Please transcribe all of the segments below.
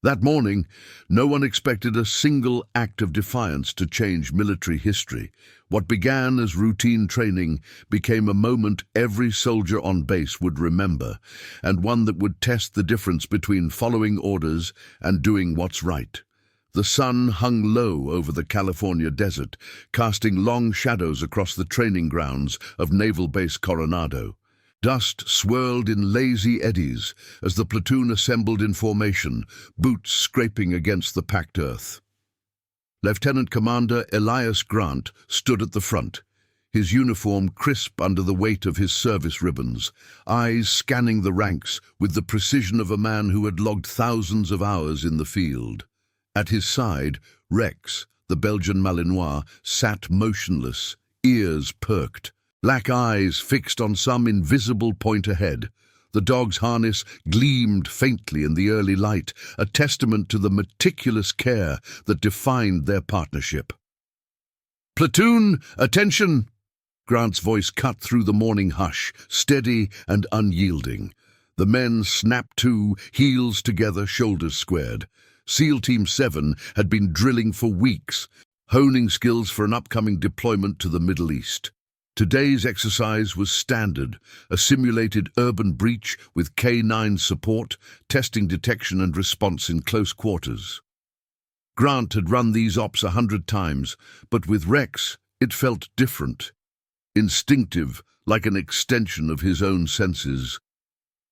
That morning, no one expected a single act of defiance to change military history. What began as routine training became a moment every soldier on base would remember, and one that would test the difference between following orders and doing what's right. The sun hung low over the California desert, casting long shadows across the training grounds of Naval Base Coronado. Dust swirled in lazy eddies as the platoon assembled in formation, boots scraping against the packed earth. Lieutenant Commander Elias Grant stood at the front, his uniform crisp under the weight of his service ribbons, eyes scanning the ranks with the precision of a man who had logged thousands of hours in the field. At his side, Rex, the Belgian Malinois, sat motionless, ears perked, black eyes fixed on some invisible point ahead. The dog's harness gleamed faintly in the early light, a testament to the meticulous care that defined their partnership. "Platoon, attention!" Grant's voice cut through the morning hush, steady and unyielding. The men snapped to, heels together, shoulders squared. SEAL Team 7 had been drilling for weeks, honing skills for an upcoming deployment to the Middle East. Today's exercise was standard, a simulated urban breach with K9 support, testing detection and response in close quarters. Grant had run these ops 100 times, but with Rex, it felt different. Instinctive, like an extension of his own senses.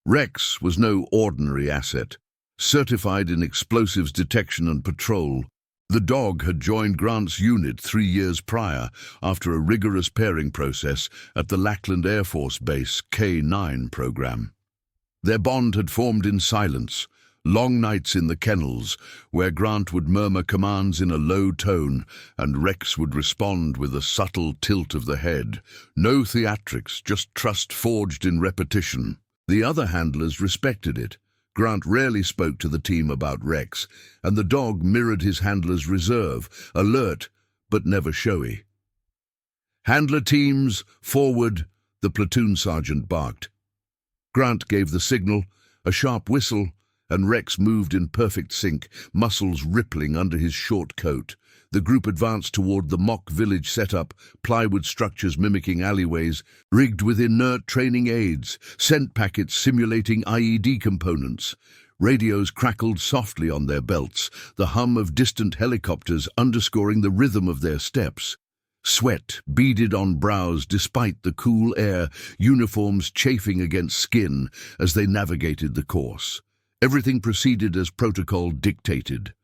Rex was no ordinary asset. Certified in explosives detection and patrol, the dog had joined Grant's unit 3 years prior after a rigorous pairing process at the Lackland Air Force Base K9 program. Their bond had formed in silence, long nights in the kennels, where Grant would murmur commands in a low tone and Rex would respond with a subtle tilt of the head. No theatrics, just trust forged in repetition. The other handlers respected it. Grant rarely spoke to the team about Rex, and the dog mirrored his handler's reserve, alert but never showy. "Handler teams, forward," the platoon sergeant barked. Grant gave the signal, a sharp whistle, and Rex moved in perfect sync, muscles rippling under his short coat. The group advanced toward the mock village setup, plywood structures mimicking alleyways, rigged with inert training aids, scent packets simulating IED components. Radios crackled softly on their belts, the hum of distant helicopters underscoring the rhythm of their steps. Sweat beaded on brows despite the cool air, uniforms chafing against skin as they navigated the course. Everything proceeded as protocol dictated.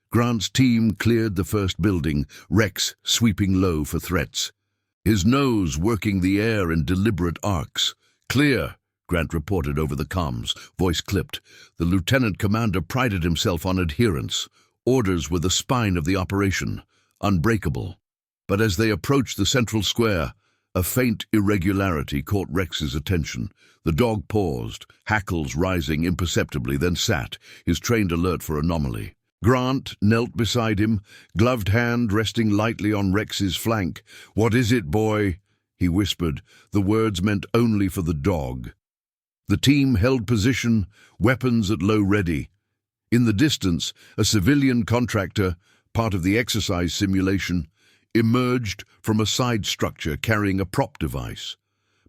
Grant's team cleared the first building, Rex sweeping low for threats. His nose working the air in deliberate arcs. "Clear," Grant reported over the comms, voice clipped. The lieutenant commander prided himself on adherence. Orders were the spine of the operation, unbreakable. But as they approached the central square, a faint irregularity caught Rex's attention. The dog paused, hackles rising imperceptibly, then sat, his trained alert for anomaly. Grant knelt beside him, gloved hand resting lightly on Rex's flank. "What is it, boy?" he whispered, the words meant only for the dog. The team held position, weapons at low ready. In the distance, a civilian contractor, part of the exercise simulation, emerged from a side structure carrying a prop device.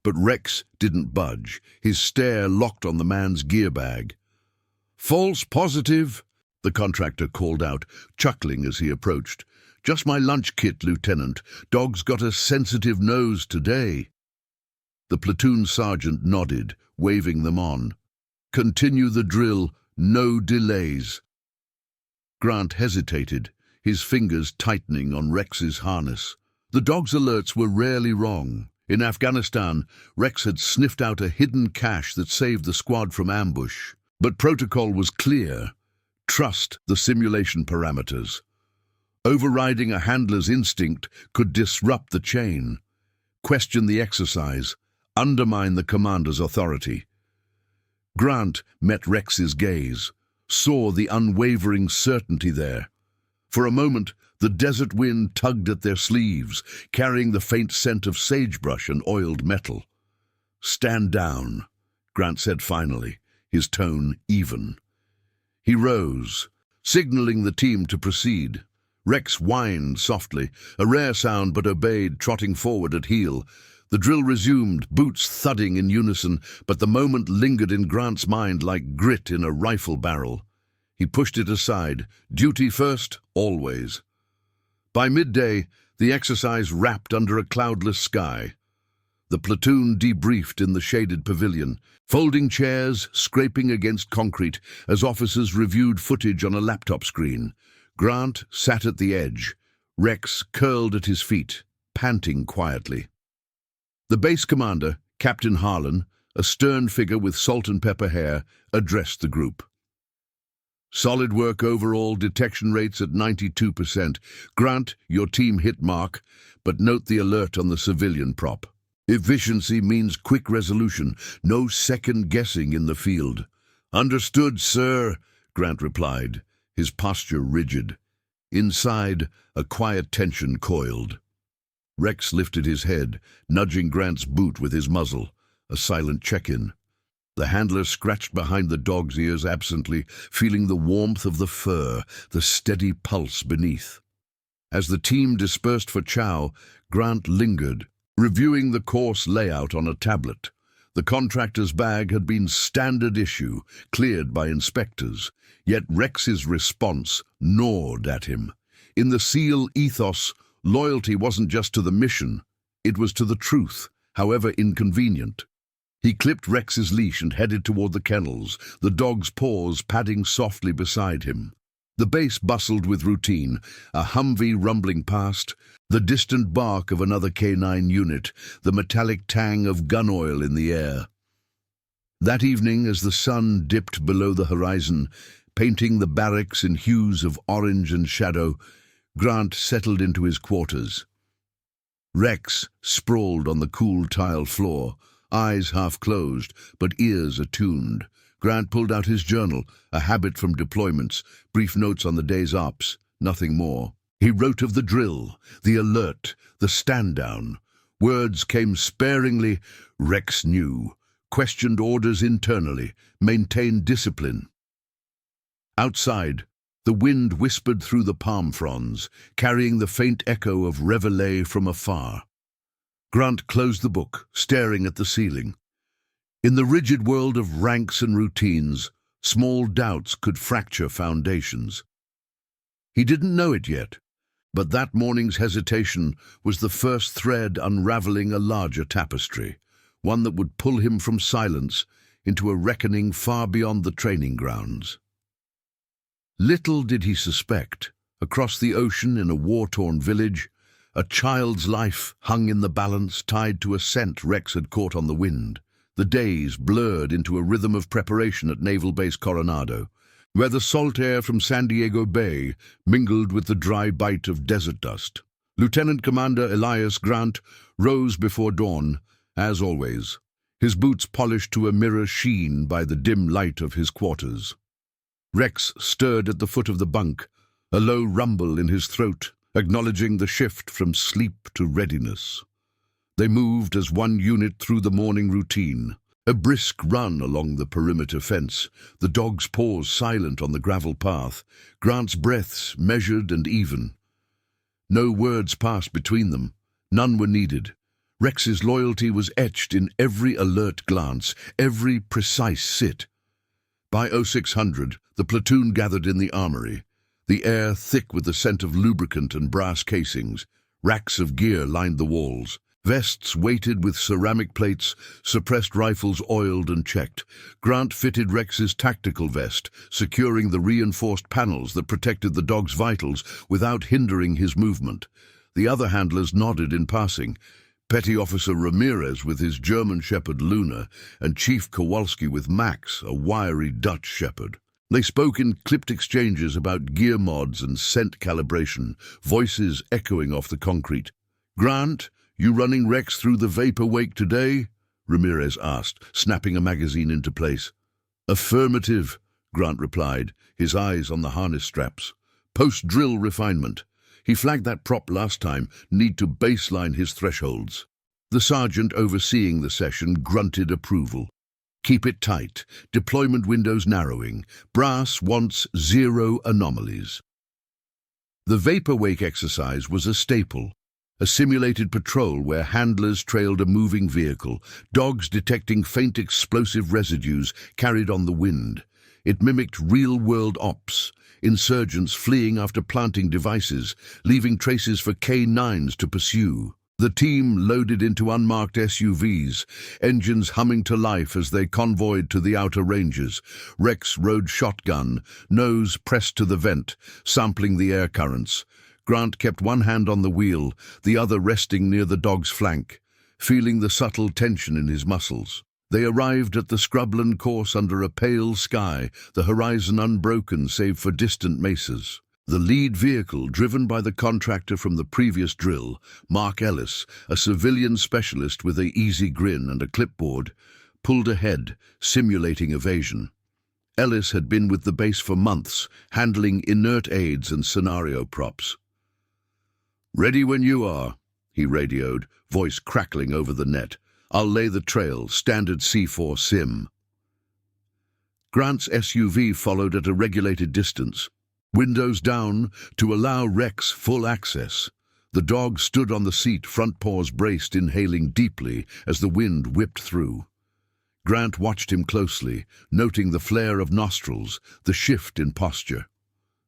But Rex didn't budge, his stare locked on the man's gear bag. "False positive," the contractor called out, chuckling as he approached. "Just my lunch kit, Lieutenant. Dog's got a sensitive nose today." The platoon sergeant nodded, waving them on. "Continue the drill, no delays." Grant hesitated, his fingers tightening on Rex's harness. The dog's alerts were rarely wrong. In Afghanistan, Rex had sniffed out a hidden cache that saved the squad from ambush. But protocol was clear. Trust the simulation parameters. Overriding a handler's instinct could disrupt the chain, question the exercise, undermine the commander's authority. Grant met Rex's gaze, saw the unwavering certainty there. For a moment, the desert wind tugged at their sleeves, carrying the faint scent of sagebrush and oiled metal. "Stand down," Grant said finally, his tone even. He rose, signaling the team to proceed. Rex whined softly, a rare sound but obeyed, trotting forward at heel. The drill resumed, boots thudding in unison, but the moment lingered in Grant's mind like grit in a rifle barrel. He pushed it aside, duty first, always. By midday, the exercise wrapped under a cloudless sky. The platoon debriefed in the shaded pavilion, folding chairs scraping against concrete as officers reviewed footage on a laptop screen. Grant sat at the edge, Rex curled at his feet, panting quietly. The base commander, Captain Harlan, a stern figure with salt and pepper hair, addressed the group. Solid work overall, detection rates at 92%. Grant, your team hit mark, but note the alert on the civilian prop. Efficiency means quick resolution, no second guessing in the field. Understood, sir, Grant replied, his posture rigid. Inside, a quiet tension coiled. Rex lifted his head, nudging Grant's boot with his muzzle, a silent check-in. The handler scratched behind the dog's ears absently, feeling the warmth of the fur, the steady pulse beneath. As the team dispersed for chow, Grant lingered, reviewing the course layout on a tablet. The contractor's bag had been standard issue, cleared by inspectors, yet Rex's response gnawed at him. In the SEAL ethos, loyalty wasn't just to the mission, it was to the truth, however inconvenient. He clipped Rex's leash and headed toward the kennels, the dog's paws padding softly beside him. The base bustled with routine, a Humvee rumbling past, the distant bark of another K9 unit, the metallic tang of gun oil in the air. That evening, as the sun dipped below the horizon, painting the barracks in hues of orange and shadow, Grant settled into his quarters. Rex sprawled on the cool tile floor, eyes half closed, but ears attuned. Grant pulled out his journal, a habit from deployments, brief notes on the day's ops, nothing more. He wrote of the drill, the alert, the stand-down. Words came sparingly. Rex knew, questioned orders internally, maintained discipline. Outside, the wind whispered through the palm fronds, carrying the faint echo of reveille from afar. Grant closed the book, staring at the ceiling. In the rigid world of ranks and routines, small doubts could fracture foundations. He didn't know it yet, but that morning's hesitation was the first thread unraveling a larger tapestry, one that would pull him from silence into a reckoning far beyond the training grounds. Little did he suspect, across the ocean in a war-torn village, a child's life hung in the balance, tied to a scent Rex had caught on the wind. The days blurred into a rhythm of preparation at Naval Base Coronado, where the salt air from San Diego Bay mingled with the dry bite of desert dust. Lieutenant Commander Elias Grant rose before dawn, as always, his boots polished to a mirror sheen by the dim light of his quarters. Rex stirred at the foot of the bunk, a low rumble in his throat, acknowledging the shift from sleep to readiness. They moved as one unit through the morning routine, a brisk run along the perimeter fence, the dog's paws silent on the gravel path, Grant's breaths measured and even. No words passed between them, none were needed. Rex's loyalty was etched in every alert glance, every precise sit. By 0600, the platoon gathered in the armory, the air thick with the scent of lubricant and brass casings. Racks of gear lined the walls. Vests weighted with ceramic plates, suppressed rifles oiled and checked. Grant fitted Rex's tactical vest, securing the reinforced panels that protected the dog's vitals without hindering his movement. The other handlers nodded in passing. Petty Officer Ramirez with his German Shepherd Luna, and Chief Kowalski with Max, a wiry Dutch Shepherd. They spoke in clipped exchanges about gear mods and scent calibration, voices echoing off the concrete. "Grant, you running Rex through the vapor wake today?" Ramirez asked, snapping a magazine into place. "Affirmative," Grant replied, his eyes on the harness straps. "Post-drill refinement. He flagged that prop last time, need to baseline his thresholds." The sergeant overseeing the session grunted approval. Keep it tight. Deployment windows narrowing. Brass wants 0 anomalies. The vapor wake exercise was a staple. A simulated patrol where handlers trailed a moving vehicle, dogs detecting faint explosive residues carried on the wind. It mimicked real-world ops, insurgents fleeing after planting devices, leaving traces for K9s to pursue. The team loaded into unmarked SUVs, engines humming to life as they convoyed to the outer ranges. Rex rode shotgun, nose pressed to the vent, sampling the air currents. Grant kept one hand on the wheel, the other resting near the dog's flank, feeling the subtle tension in his muscles. They arrived at the scrubland course under a pale sky, the horizon unbroken save for distant mesas. The lead vehicle, driven by the contractor from the previous drill, Mark Ellis, a civilian specialist with an easy grin and a clipboard, pulled ahead, simulating evasion. Ellis had been with the base for months, handling inert aids and scenario props. "Ready when you are," he radioed, voice crackling over the net. "I'll lay the trail, standard C4 sim." Grant's SUV followed at a regulated distance, windows down to allow Rex full access. The dog stood on the seat, front paws braced, inhaling deeply as the wind whipped through. Grant watched him closely, noting the flare of nostrils, the shift in posture.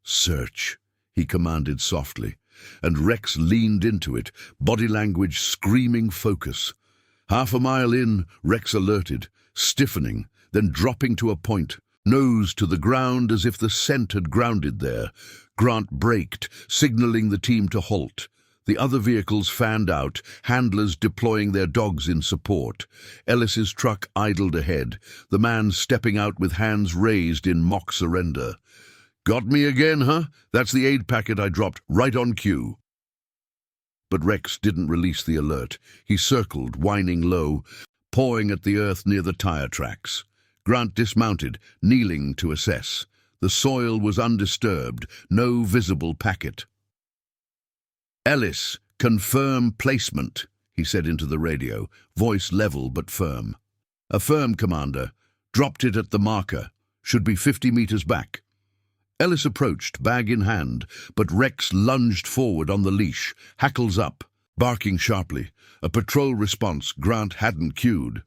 "Search," he commanded softly, and Rex leaned into it, body language screaming focus. Half a mile in, Rex alerted, stiffening, then dropping to a point, nose to the ground as if the scent had grounded there. Grant braked, signaling the team to halt. The other vehicles fanned out, handlers deploying their dogs in support. Ellis's truck idled ahead, the man stepping out with hands raised in mock surrender. "Got me again, huh? That's the aid packet I dropped right on cue." But Rex didn't release the alert. He circled, whining low, pawing at the earth near the tire tracks. Grant dismounted, kneeling to assess. The soil was undisturbed, no visible packet. "Ellis, confirm placement," he said into the radio, voice level but firm. "Affirm, Commander. Dropped it at the marker. Should be 50 meters back." Ellis approached, bag in hand, but Rex lunged forward on the leash, hackles up, barking sharply. A patrol response Grant hadn't cued.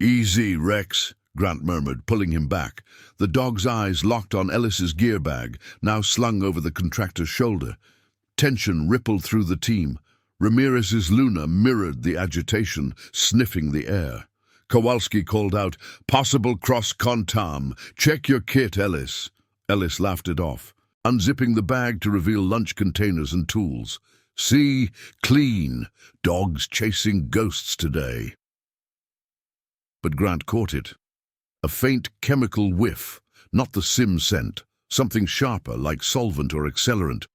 "Easy, Rex," Grant murmured, pulling him back. The dog's eyes locked on Ellis's gear bag, now slung over the contractor's shoulder. Tension rippled through the team. Ramirez's Luna mirrored the agitation, sniffing the air. Kowalski called out, "Possible cross-contam. Check your kit, Ellis." Ellis laughed it off, unzipping the bag to reveal lunch containers and tools. "See, clean. Dogs chasing ghosts today." But Grant caught it. A faint chemical whiff, not the sim scent, something sharper like solvent or accelerant.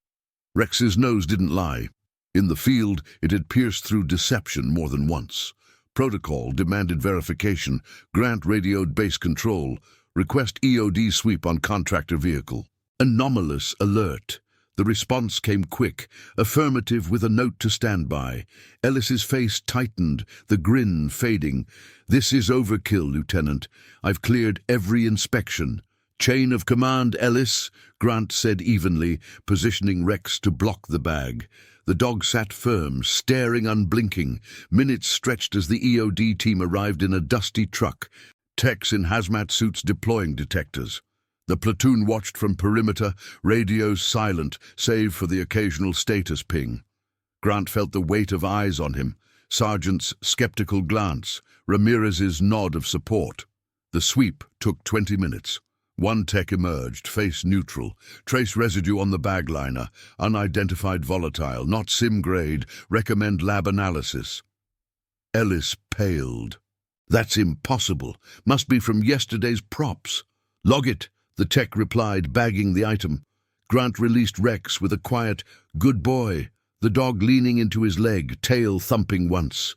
Rex's nose didn't lie. In the field, it had pierced through deception more than once. Protocol demanded verification. Grant radioed base control. Request EOD sweep on contractor vehicle. Anomalous alert. The response came quick, affirmative with a note to stand by. Ellis's face tightened, the grin fading. "This is overkill, Lieutenant. I've cleared every inspection." "Chain of command, Ellis," Grant said evenly, positioning Rex to block the bag. The dog sat firm, staring unblinking. Minutes stretched as the EOD team arrived in a dusty truck, techs in hazmat suits deploying detectors. The platoon watched from perimeter, radios silent, save for the occasional status ping. Grant felt the weight of eyes on him, Sergeant's skeptical glance, Ramirez's nod of support. The sweep took 20 minutes. One tech emerged, face neutral, trace residue on the bag liner, unidentified volatile, not sim-grade, recommend lab analysis. Ellis paled. "That's impossible. Must be from yesterday's props." "Log it," the tech replied, bagging the item. Grant released Rex with a quiet, "Good boy," the dog leaning into his leg, tail thumping once.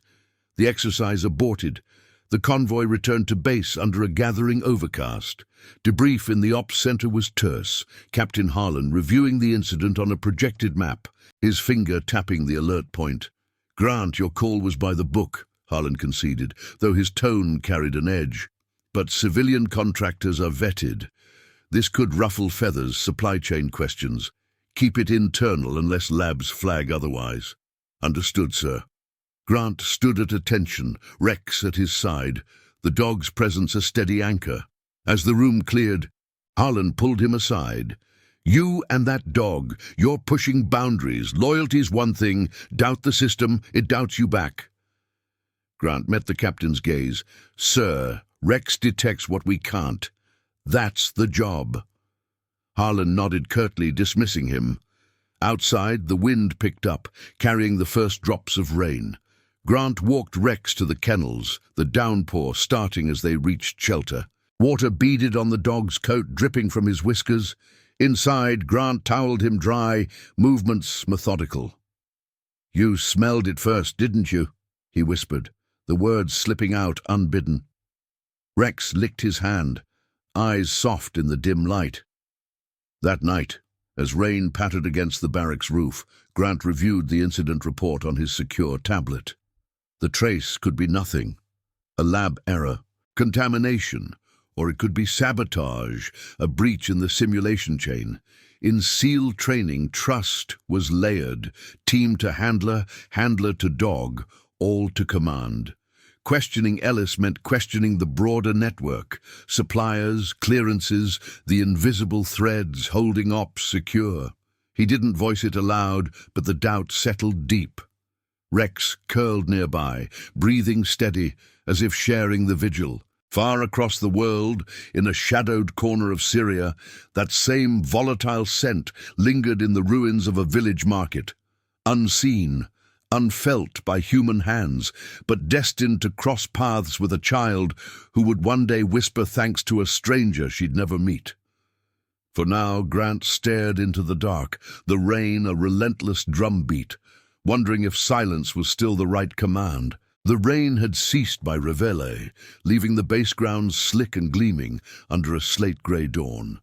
The exercise aborted. The convoy returned to base under a gathering overcast. Debrief in the ops center was terse, Captain Harlan reviewing the incident on a projected map, his finger tapping the alert point. "Grant, your call was by the book," Harlan conceded, though his tone carried an edge. But civilian contractors are vetted. This could ruffle feathers, supply chain questions. Keep it internal unless labs flag otherwise. Understood, sir. Grant stood at attention, Rex at his side, the dog's presence a steady anchor. As the room cleared, Harlan pulled him aside. You and that dog, you're pushing boundaries. Loyalty's one thing, doubt the system, it doubts you back. Grant met the captain's gaze. Sir, Rex detects what we can't. That's the job. Harlan nodded curtly, dismissing him. Outside, the wind picked up, carrying the first drops of rain. Grant walked Rex to the kennels, the downpour starting as they reached shelter. Water beaded on the dog's coat, dripping from his whiskers. Inside, Grant toweled him dry, movements methodical. You smelled it first, didn't you? He whispered, the words slipping out unbidden. Rex licked his hand, eyes soft in the dim light. That night, as rain pattered against the barracks roof, Grant reviewed the incident report on his secure tablet. The trace could be nothing. A lab error, contamination, or it could be sabotage, a breach in the simulation chain. In SEAL training, trust was layered, team to handler, handler to dog, all to command. Questioning Ellis meant questioning the broader network, suppliers, clearances, the invisible threads holding ops secure. He didn't voice it aloud, but the doubt settled deep. Rex curled nearby, breathing steady, as if sharing the vigil. Far across the world, in a shadowed corner of Syria, that same volatile scent lingered in the ruins of a village market. Unseen, unfelt by human hands, but destined to cross paths with a child who would one day whisper thanks to a stranger she'd never meet. For now, Grant stared into the dark, the rain a relentless drumbeat, wondering if silence was still the right command. The rain had ceased by Reveille, leaving the base grounds slick and gleaming under a slate-grey dawn.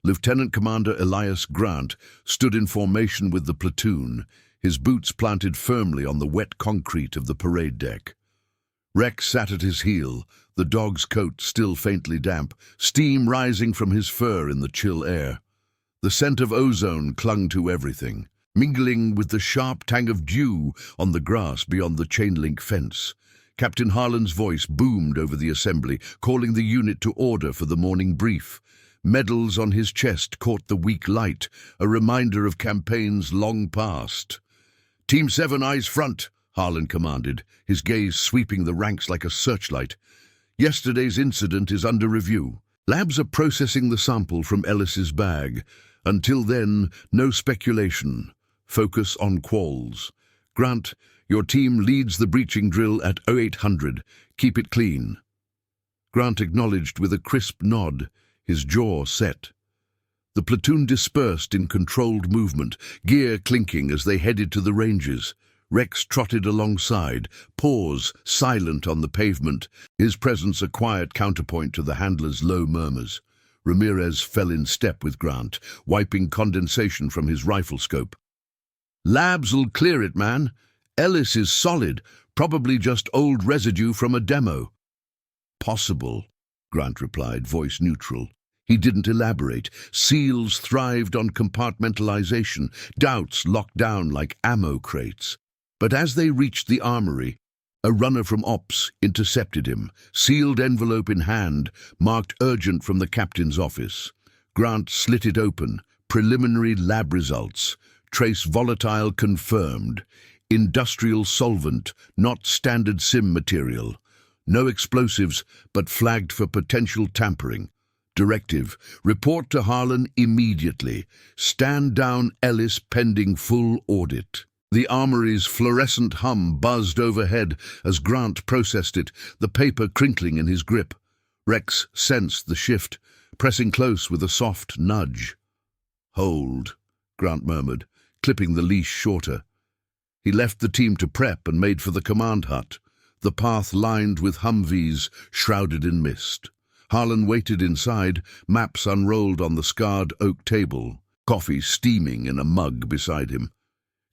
Lieutenant Commander Elias Grant stood in formation with the platoon, his boots planted firmly on the wet concrete of the parade deck. Rex sat at his heel, the dog's coat still faintly damp, steam rising from his fur in the chill air. The scent of ozone clung to everything, mingling with the sharp tang of dew on the grass beyond the chain-link fence. Captain Harlan's voice boomed over the assembly, calling the unit to order for the morning brief. Medals on his chest caught the weak light, a reminder of campaigns long past. Team 7, eyes front, Harlan commanded, his gaze sweeping the ranks like a searchlight. Yesterday's incident is under review. Labs are processing the sample from Ellis's bag. Until then, no speculation. Focus on quals. Grant, your team leads the breaching drill at 0800. Keep it clean. Grant acknowledged with a crisp nod, his jaw set. The platoon dispersed in controlled movement, gear clinking as they headed to the ranges. Rex trotted alongside, paws silent on the pavement, his presence a quiet counterpoint to the handler's low murmurs. Ramirez fell in step with Grant, wiping condensation from his rifle scope. Labs'll clear it, man. Ellis is solid, probably just old residue from a demo. Possible, Grant replied, voice neutral. He didn't elaborate. SEALs thrived on compartmentalization, doubts locked down like ammo crates. But as they reached the armory, a runner from Ops intercepted him, sealed envelope in hand, marked urgent from the captain's office. Grant slit it open. Preliminary lab results. Trace volatile confirmed. Industrial solvent, not standard sim material. No explosives, but flagged for potential tampering. Directive, report to Harlan immediately. Stand down Ellis pending full audit. The armory's fluorescent hum buzzed overhead as Grant processed it, the paper crinkling in his grip. Rex sensed the shift, pressing close with a soft nudge. Hold, Grant murmured, clipping the leash shorter. He left the team to prep and made for the command hut, the path lined with Humvees shrouded in mist. Harlan waited inside, maps unrolled on the scarred oak table, coffee steaming in a mug beside him.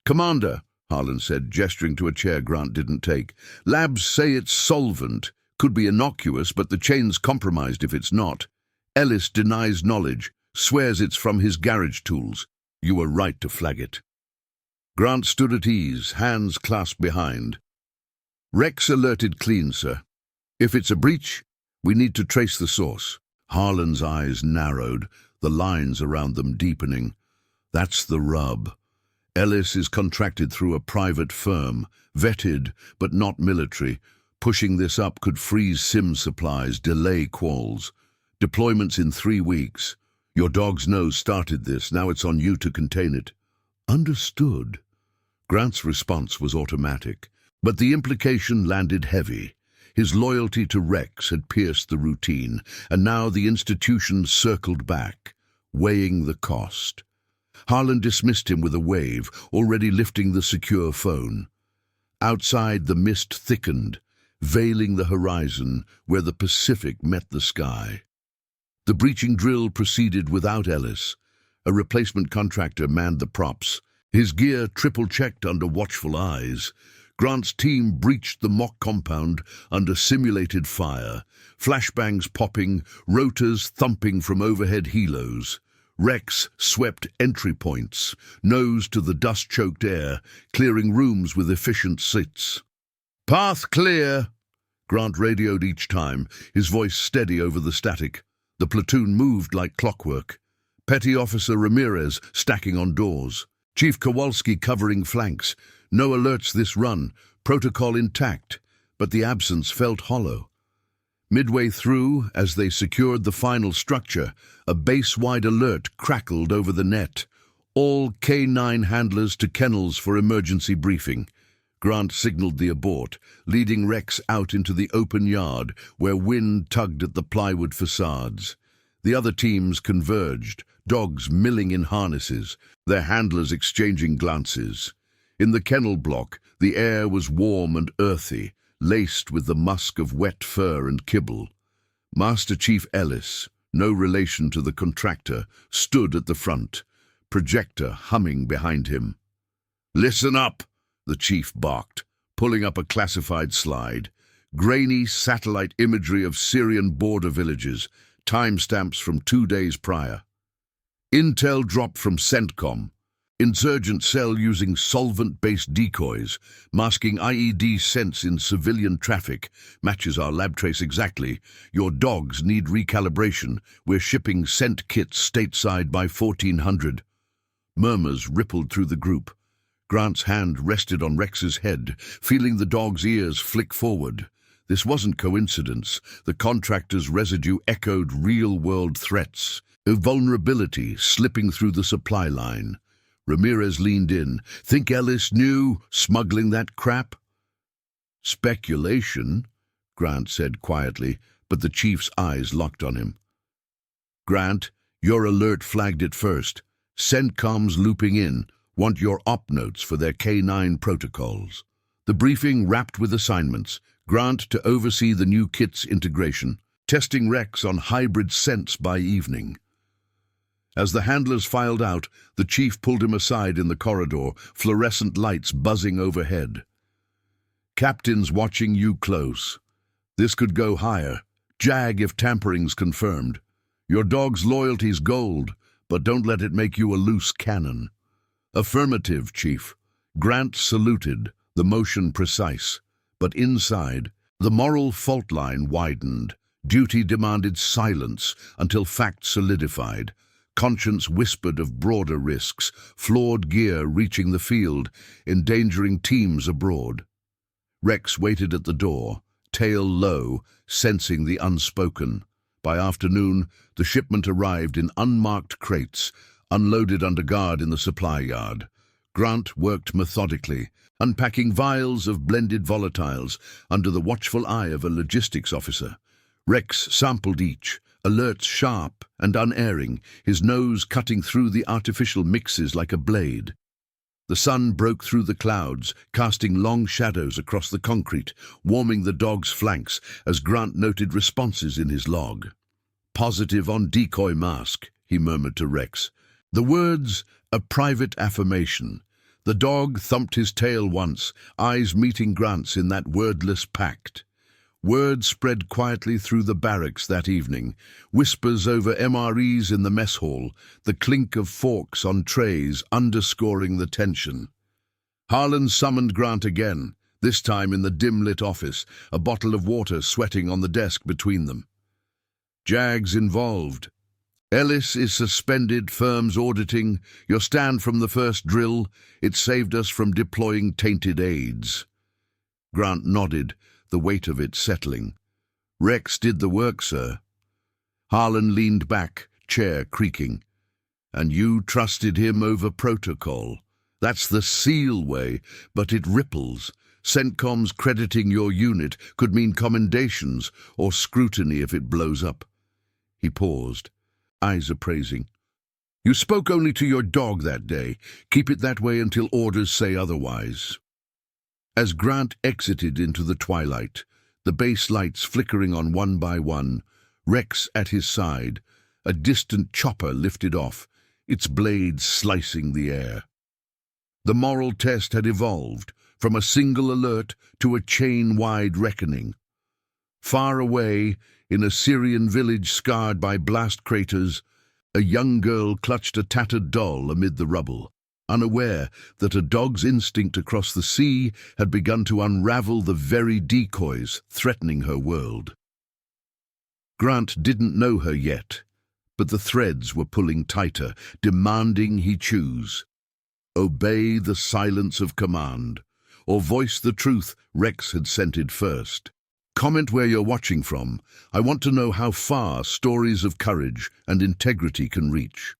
Commander, Harlan said, gesturing to a chair Grant didn't take, labs say it's solvent. could be innocuous, but the chain's compromised if it's not. Ellis denies knowledge, swears it's from his garage tools. You were right to flag it. Grant stood at ease, hands clasped behind. Rex alerted clean, sir. If it's a breach, we need to trace the source. Harlan's eyes narrowed, the lines around them deepening. That's the rub. Ellis is contracted through a private firm, vetted but not military. Pushing this up could freeze SIM supplies, delay quals. Deployments in 3 weeks. Your dog's nose started this, now it's on you to contain it. Understood. Grant's response was automatic, but the implication landed heavy. His loyalty to Rex had pierced the routine, and now the institution circled back, weighing the cost. Harlan dismissed him with a wave, already lifting the secure phone. Outside, the mist thickened, veiling the horizon where the Pacific met the sky. The breaching drill proceeded without Ellis. A replacement contractor manned the props, his gear triple-checked under watchful eyes. Grant's team breached the mock compound under simulated fire, flashbangs popping, rotors thumping from overhead helos. Rex swept entry points, nose to the dust-choked air, clearing rooms with efficient sits. "Path clear," Grant radioed each time, his voice steady over the static. The platoon moved like clockwork. Petty Officer Ramirez stacking on doors. Chief Kowalski covering flanks. No alerts this run, protocol intact, but the absence felt hollow. Midway through, as they secured the final structure, a base-wide alert crackled over the net. All K9 handlers to kennels for emergency briefing. Grant signaled the abort, leading Rex out into the open yard where wind tugged at the plywood facades. The other teams converged, dogs milling in harnesses, their handlers exchanging glances. In the kennel block, the air was warm and earthy, laced with the musk of wet fur and kibble. Master Chief Ellis, no relation to the contractor, stood at the front, projector humming behind him. "Listen up!" the chief barked, pulling up a classified slide. Grainy satellite imagery of Syrian border villages, timestamps from 2 days prior. Intel dropped from CENTCOM. Insurgent cell using solvent-based decoys, masking IED scents in civilian traffic. Matches our lab trace exactly. Your dogs need recalibration. We're shipping scent kits stateside by 1400. Murmurs rippled through the group. Grant's hand rested on Rex's head, feeling the dog's ears flick forward. This wasn't coincidence. The contractor's residue echoed real-world threats. A vulnerability slipping through the supply line. Ramirez leaned in. "Think Ellis knew, smuggling that crap?" "Speculation," Grant said quietly, but the chief's eyes locked on him. "Grant, your alert flagged it first. CENTCOM's looping in. Want your op notes for their K9 protocols." The briefing wrapped with assignments. Grant to oversee the new kit's integration, testing Rex on hybrid scents by evening. As the handlers filed out, the chief pulled him aside in the corridor, fluorescent lights buzzing overhead. "Captain's watching you close. This could go higher. Jag if tampering's confirmed. Your dog's loyalty's gold, but don't let it make you a loose cannon." "Affirmative, Chief." Grant saluted, the motion precise. But inside, the moral fault line widened. Duty demanded silence until fact solidified. Conscience whispered of broader risks, flawed gear reaching the field, endangering teams abroad. Rex waited at the door, tail low, sensing the unspoken. By afternoon, the shipment arrived in unmarked crates, unloaded under guard in the supply yard. Grant worked methodically, unpacking vials of blended volatiles under the watchful eye of a logistics officer. Rex sampled each, alerts sharp and unerring, his nose cutting through the artificial mixes like a blade. The sun broke through the clouds, casting long shadows across the concrete, warming the dog's flanks as Grant noted responses in his log. "Positive on decoy mask," he murmured to Rex. The words, a private affirmation. The dog thumped his tail once, eyes meeting Grant's in that wordless pact. Word spread quietly through the barracks that evening, whispers over MREs in the mess hall, the clink of forks on trays underscoring the tension. Harlan summoned Grant again, this time in the dim-lit office, a bottle of water sweating on the desk between them. Jag's involved. Ellis is suspended, firms auditing. Your stand from the first drill, it saved us from deploying tainted aids. Grant nodded, the weight of it settling. Rex did the work, sir. Harlan leaned back, chair creaking. And you trusted him over protocol. That's the SEAL way, but it ripples. CENTCOM's crediting your unit could mean commendations or scrutiny if it blows up. He paused, eyes appraising. You spoke only to your dog that day. Keep it that way until orders say otherwise. As Grant exited into the twilight, the base lights flickering on one by one, Rex at his side, a distant chopper lifted off, its blades slicing the air. The moral test had evolved, from a single alert to a chain-wide reckoning. Far away, in a Syrian village scarred by blast craters, a young girl clutched a tattered doll amid the rubble, unaware that a dog's instinct across the sea had begun to unravel the very decoys threatening her world. Grant didn't know her yet, but the threads were pulling tighter, demanding he choose. Obey the silence of command, or voice the truth Rex had scented first. Comment where you're watching from. I want to know how far stories of courage and integrity can reach.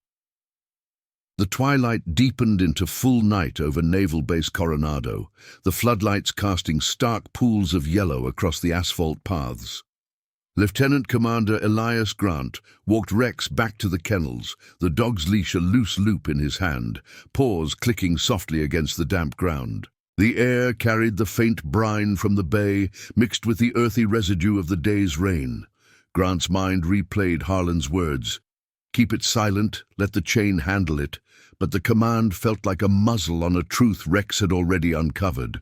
The twilight deepened into full night over Naval Base Coronado, the floodlights casting stark pools of yellow across the asphalt paths. Lieutenant Commander Elias Grant walked Rex back to the kennels, the dog's leash a loose loop in his hand, paws clicking softly against the damp ground. The air carried the faint brine from the bay, mixed with the earthy residue of the day's rain. Grant's mind replayed Harlan's words. Keep it silent, let the chain handle it. But the command felt like a muzzle on a truth Rex had already uncovered.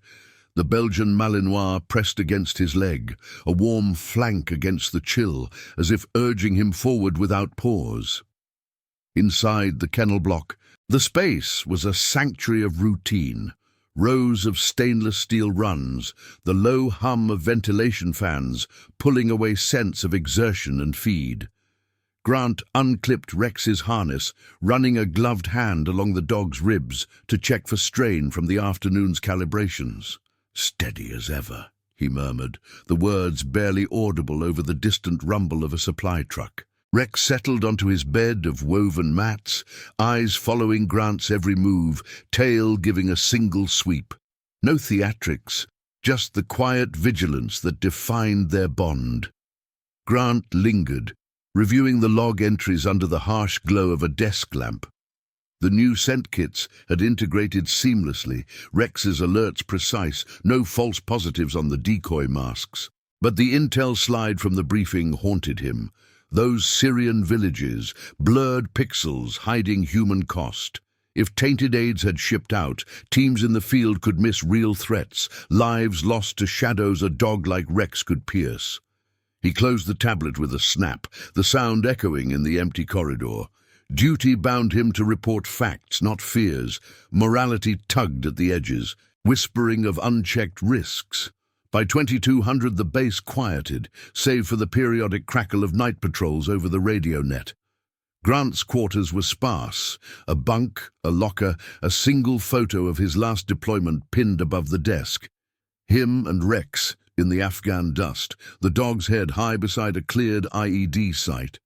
The Belgian Malinois pressed against his leg, a warm flank against the chill, as if urging him forward without pause. Inside the kennel block, the space was a sanctuary of routine. Rows of stainless steel runs, the low hum of ventilation fans pulling away scents of exertion and feed. Grant unclipped Rex's harness, running a gloved hand along the dog's ribs to check for strain from the afternoon's calibrations. Steady as ever, he murmured, the words barely audible over the distant rumble of a supply truck. Rex settled onto his bed of woven mats, eyes following Grant's every move, tail giving a single sweep. No theatrics, just the quiet vigilance that defined their bond. Grant lingered, reviewing the log entries under the harsh glow of a desk lamp. The new scent kits had integrated seamlessly, Rex's alerts precise, no false positives on the decoy masks. But the intel slide from the briefing haunted him. Those Syrian villages, blurred pixels hiding human cost. If tainted aids had shipped out, teams in the field could miss real threats, lives lost to shadows a dog like Rex could pierce. He closed the tablet with a snap, the sound echoing in the empty corridor. Duty bound him to report facts, not fears. Morality tugged at the edges, whispering of unchecked risks. By 2200 the base quieted, save for the periodic crackle of night patrols over the radio net. Grant's quarters were sparse, a bunk, a locker, a single photo of his last deployment pinned above the desk. Him and Rex, in the Afghan dust, the dog's head high beside a cleared IED site.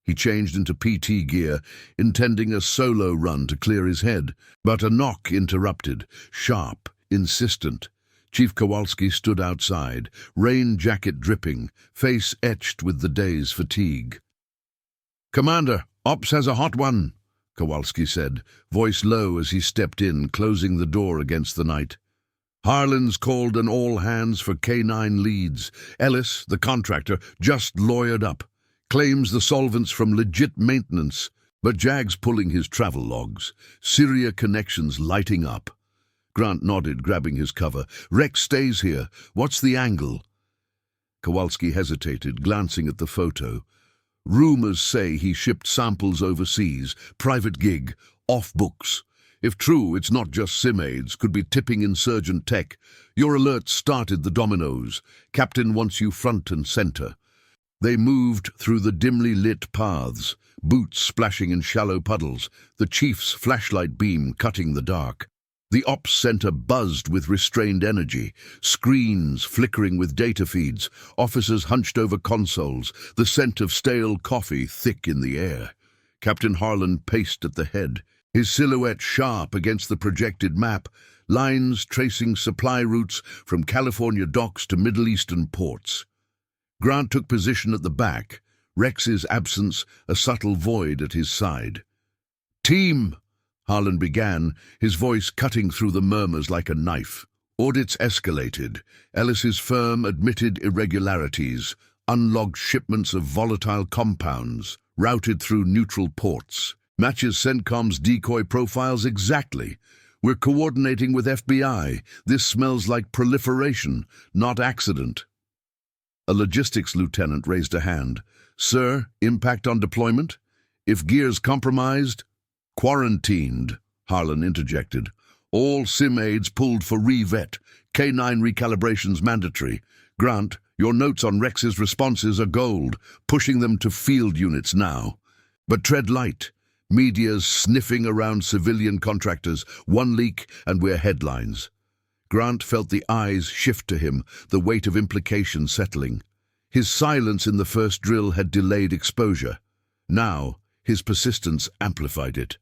He changed into PT gear, intending a solo run to clear his head, but a knock interrupted, sharp, insistent. Chief Kowalski stood outside, rain jacket dripping, face etched with the day's fatigue. "Commander, Ops has a hot one," Kowalski said, voice low as he stepped in, closing the door against the night. "Harlan's called an all-hands for K9 leads. Ellis, the contractor, just lawyered up. Claims the solvents from legit maintenance, but Jag's pulling his travel logs. Syria connections lighting up." Grant nodded, grabbing his cover. "Rex stays here. What's the angle?" Kowalski hesitated, glancing at the photo. Rumors say he shipped samples overseas, private gig, off books. If true, it's not just SimAids, could be tipping insurgent tech. Your alert started the dominoes. Captain wants you front and center. They moved through the dimly lit paths, boots splashing in shallow puddles, the chief's flashlight beam cutting the dark. The ops center buzzed with restrained energy, screens flickering with data feeds, officers hunched over consoles, the scent of stale coffee thick in the air. Captain Harlan paced at the head, his silhouette sharp against the projected map, lines tracing supply routes from California docks to Middle Eastern ports. Grant took position at the back, Rex's absence a subtle void at his side. "Team!" Harlan began, his voice cutting through the murmurs like a knife. Audits escalated. Ellis's firm admitted irregularities, unlogged shipments of volatile compounds, routed through neutral ports. Matches CENTCOM's decoy profiles exactly. We're coordinating with FBI. This smells like proliferation, not accident. A logistics lieutenant raised a hand. "Sir, impact on deployment? If gear's compromised?" "Quarantined," Harlan interjected. "All SimAids pulled for re-vet. K9 recalibrations mandatory. Grant, your notes on Rex's responses are gold, pushing them to field units now. But tread light. Media's sniffing around civilian contractors. One leak and we're headlines." Grant felt the eyes shift to him, the weight of implication settling. His silence in the first drill had delayed exposure. Now, his persistence amplified it.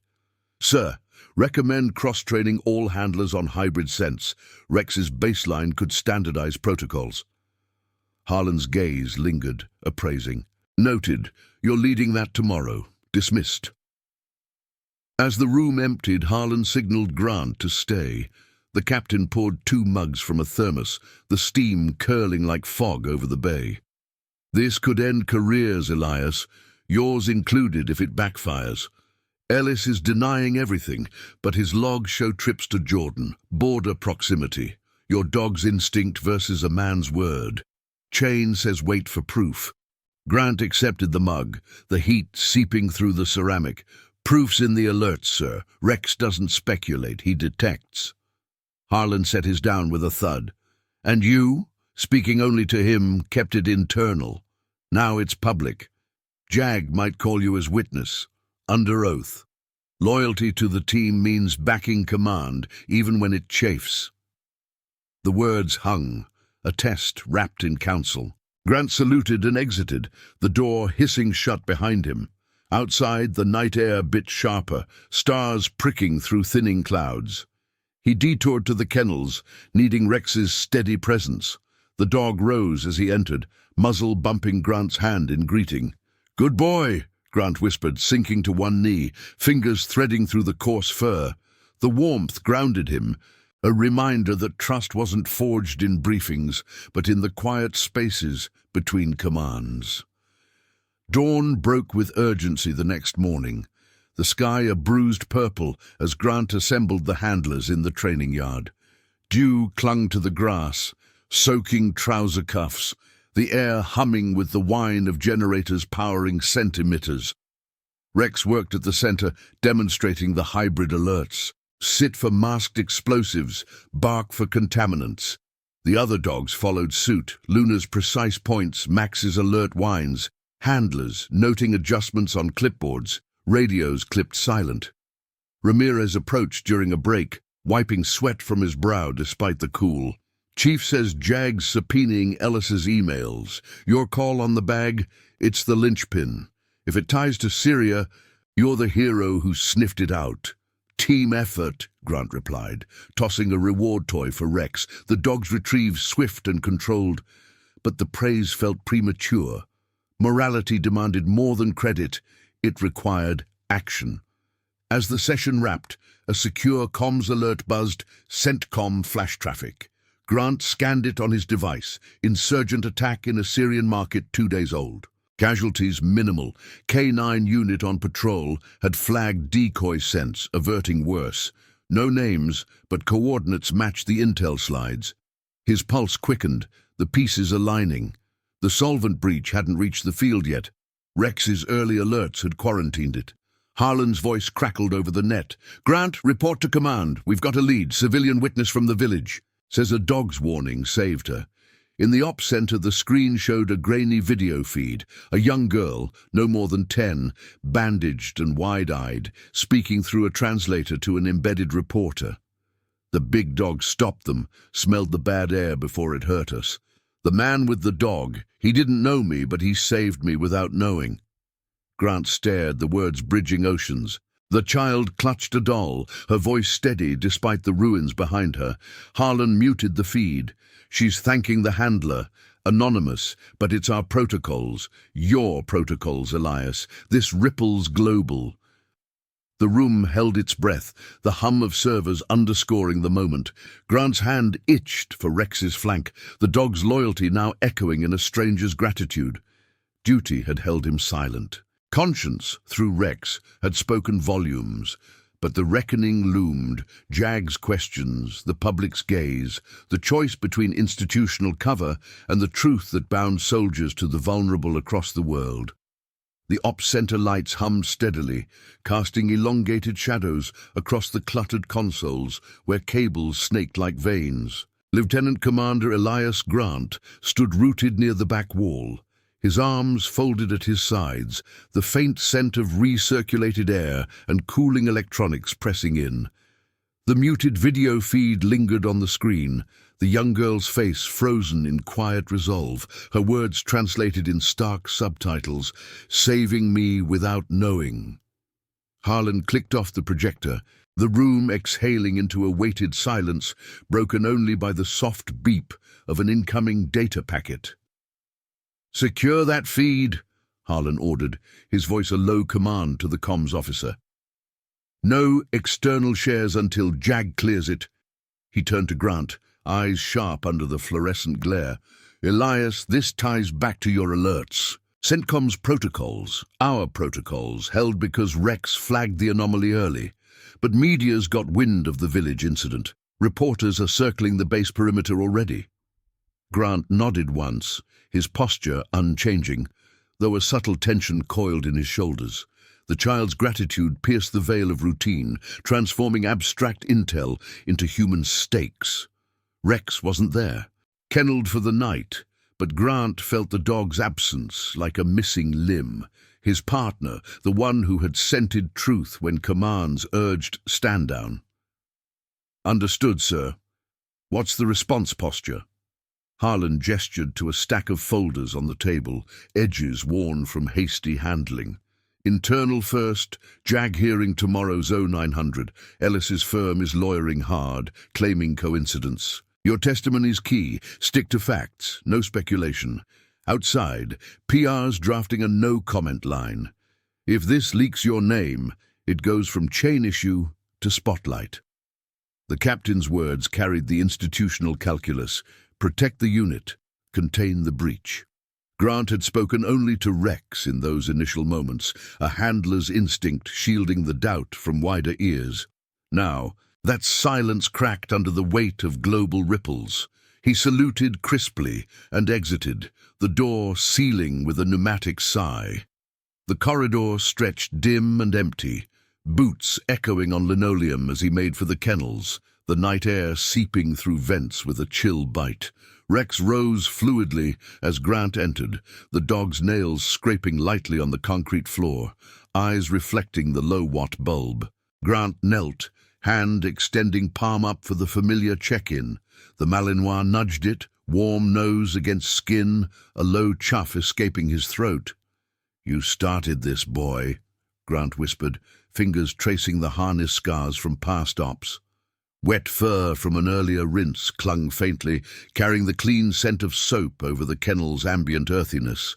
"Sir, recommend cross-training all handlers on hybrid sense. Rex's baseline could standardize protocols." Harlan's gaze lingered, appraising. "Noted. You're leading that tomorrow. Dismissed." As the room emptied, Harlan signaled Grant to stay. The captain poured 2 mugs from a thermos, the steam curling like fog over the bay. "This could end careers, Elias, yours included if it backfires. Ellis is denying everything, but his logs show trips to Jordan, border proximity. Your dog's instinct versus a man's word. Chain says wait for proof." Grant accepted the mug, the heat seeping through the ceramic. "Proof's in the alert, sir. Rex doesn't speculate, he detects." Harlan set his down with a thud. "And you, speaking only to him, kept it internal. Now it's public. Jag might call you as witness, under oath. Loyalty to the team means backing command, even when it chafes." The words hung, a test wrapped in counsel. Grant saluted and exited, the door hissing shut behind him. Outside, the night air bit sharper, stars pricking through thinning clouds. He detoured to the kennels, needing Rex's steady presence. The dog rose as he entered, muzzle bumping Grant's hand in greeting. "Good boy," Grant whispered, sinking to one knee, fingers threading through the coarse fur. The warmth grounded him, a reminder that trust wasn't forged in briefings, but in the quiet spaces between commands. Dawn broke with urgency the next morning, the sky a bruised purple as Grant assembled the handlers in the training yard. Dew clung to the grass, soaking trouser cuffs, the air humming with the whine of generators powering scent emitters. Rex worked at the center, demonstrating the hybrid alerts. Sit for masked explosives, bark for contaminants. The other dogs followed suit, Luna's precise points, Max's alert whines, handlers noting adjustments on clipboards, radios clipped silent. Ramirez approached during a break, wiping sweat from his brow despite the cool. "Chief says Jag's subpoenaing Ellis's emails. Your call on the bag? It's the linchpin. If it ties to Syria, you're the hero who sniffed it out." "Team effort," Grant replied, tossing a reward toy for Rex. The dog's retrieve swift and controlled, but the praise felt premature. Morality demanded more than credit. It required action. As the session wrapped, a secure comms alert buzzed, CENTCOM flash traffic. Grant scanned it on his device. Insurgent attack in a Syrian market 2 days old. Casualties minimal. K9 unit on patrol had flagged decoy sense, averting worse. No names, but coordinates matched the intel slides. His pulse quickened, the pieces aligning. The solvent breach hadn't reached the field yet. Rex's early alerts had quarantined it. Harlan's voice crackled over the net. "Grant, report to command. We've got a lead. Civilian witness from the village." Says a dog's warning saved her. In the ops center, the screen showed a grainy video feed. A young girl, no more than 10, bandaged and wide-eyed, speaking through a translator to an embedded reporter. The big dog stopped them, smelled the bad air before it hurt us. The man with the dog, he didn't know me, but he saved me without knowing. Grant stared, the words bridging oceans. The child clutched a doll, her voice steady despite the ruins behind her. Harlan muted the feed. "She's thanking the handler. Anonymous, but it's our protocols. Your protocols, Elias. This ripples global." The room held its breath, the hum of servers underscoring the moment. Grant's hand itched for Rex's flank, the dog's loyalty now echoing in a stranger's gratitude. Duty had held him silent. Conscience, through Rex, had spoken volumes. But the reckoning loomed, Jag's questions, the public's gaze, the choice between institutional cover and the truth that bound soldiers to the vulnerable across the world. The ops center lights hummed steadily, casting elongated shadows across the cluttered consoles where cables snaked like veins. Lieutenant Commander Elias Grant stood rooted near the back wall, his arms folded at his sides, the faint scent of recirculated air and cooling electronics pressing in. The muted video feed lingered on the screen, the young girl's face frozen in quiet resolve, her words translated in stark subtitles, "Saving me without knowing." Harlan clicked off the projector, the room exhaling into a weighted silence, broken only by the soft beep of an incoming data packet. "Secure that feed," Harlan ordered, his voice a low command to the comms officer. "No external shares until Jag clears it." He turned to Grant, eyes sharp under the fluorescent glare. "Elias, this ties back to your alerts. CENTCOM's protocols, our protocols, held because Rex flagged the anomaly early. But media's got wind of the village incident. Reporters are circling the base perimeter already." Grant nodded once, his posture unchanging, though a subtle tension coiled in his shoulders. The child's gratitude pierced the veil of routine, transforming abstract intel into human stakes. Rex wasn't there, kennelled for the night, but Grant felt the dog's absence like a missing limb. His partner, the one who had scented truth when commands urged stand down. "Understood, sir. What's the response posture?" Harlan gestured to a stack of folders on the table, edges worn from hasty handling. "Internal first, Jag hearing tomorrow's 0900. Ellis's firm is lawyering hard, claiming coincidence. Your testimony's key. Stick to facts, no speculation. Outside, PR's drafting a no-comment line. If this leaks your name, it goes from chain issue to spotlight." The captain's words carried the institutional calculus: protect the unit, contain the breach. Grant had spoken only to Rex in those initial moments, a handler's instinct shielding the doubt from wider ears. Now, that silence cracked under the weight of global ripples. He saluted crisply and exited, the door sealing with a pneumatic sigh. The corridor stretched dim and empty, boots echoing on linoleum as he made for the kennels, the night air seeping through vents with a chill bite. Rex rose fluidly as Grant entered, the dog's nails scraping lightly on the concrete floor, eyes reflecting the low-watt bulb. Grant knelt, hand extending palm up for the familiar check-in. The Malinois nudged it, warm nose against skin, a low chuff escaping his throat. "You started this, boy," Grant whispered, fingers tracing the harness scars from past ops. Wet fur from an earlier rinse clung faintly, carrying the clean scent of soap over the kennel's ambient earthiness.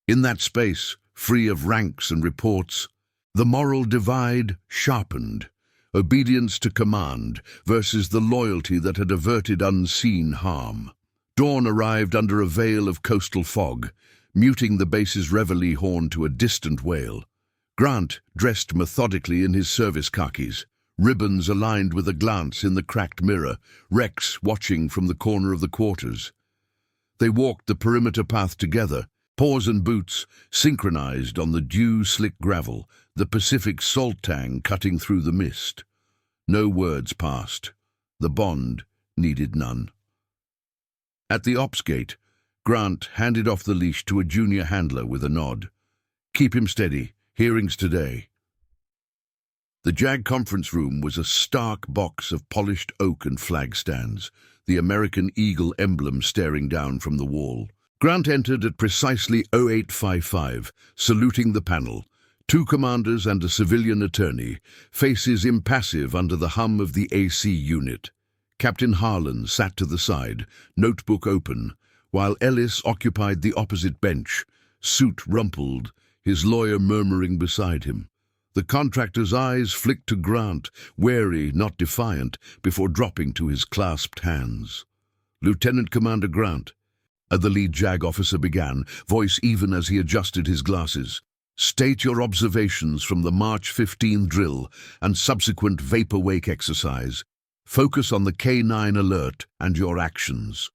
In that space, free of ranks and reports, the moral divide sharpened. Obedience to command versus the loyalty that had averted unseen harm. Dawn arrived under a veil of coastal fog, muting the base's reveille horn to a distant wail. Grant dressed methodically in his service khakis, ribbons aligned with a glance in the cracked mirror, Rex watching from the corner of the quarters. They walked the perimeter path together, paws and boots synchronized on the dew-slick gravel, the Pacific salt tang cutting through the mist. No words passed. The bond needed none. At the ops gate, Grant handed off the leash to a junior handler with a nod. "Keep him steady. Hearings today." The JAG conference room was a stark box of polished oak and flag stands, the American eagle emblem staring down from the wall. Grant entered at precisely 0855, saluting the panel. Two commanders and a civilian attorney, faces impassive under the hum of the AC unit. Captain Harlan sat to the side, notebook open, while Ellis occupied the opposite bench, suit rumpled, his lawyer murmuring beside him. The contractor's eyes flicked to Grant, wary, not defiant, before dropping to his clasped hands. "Lieutenant Commander Grant," the lead JAG officer began, voice even as he adjusted his glasses. "State your observations from the March 15 drill and subsequent vapor wake exercise. Focus on the K9 alert and your actions."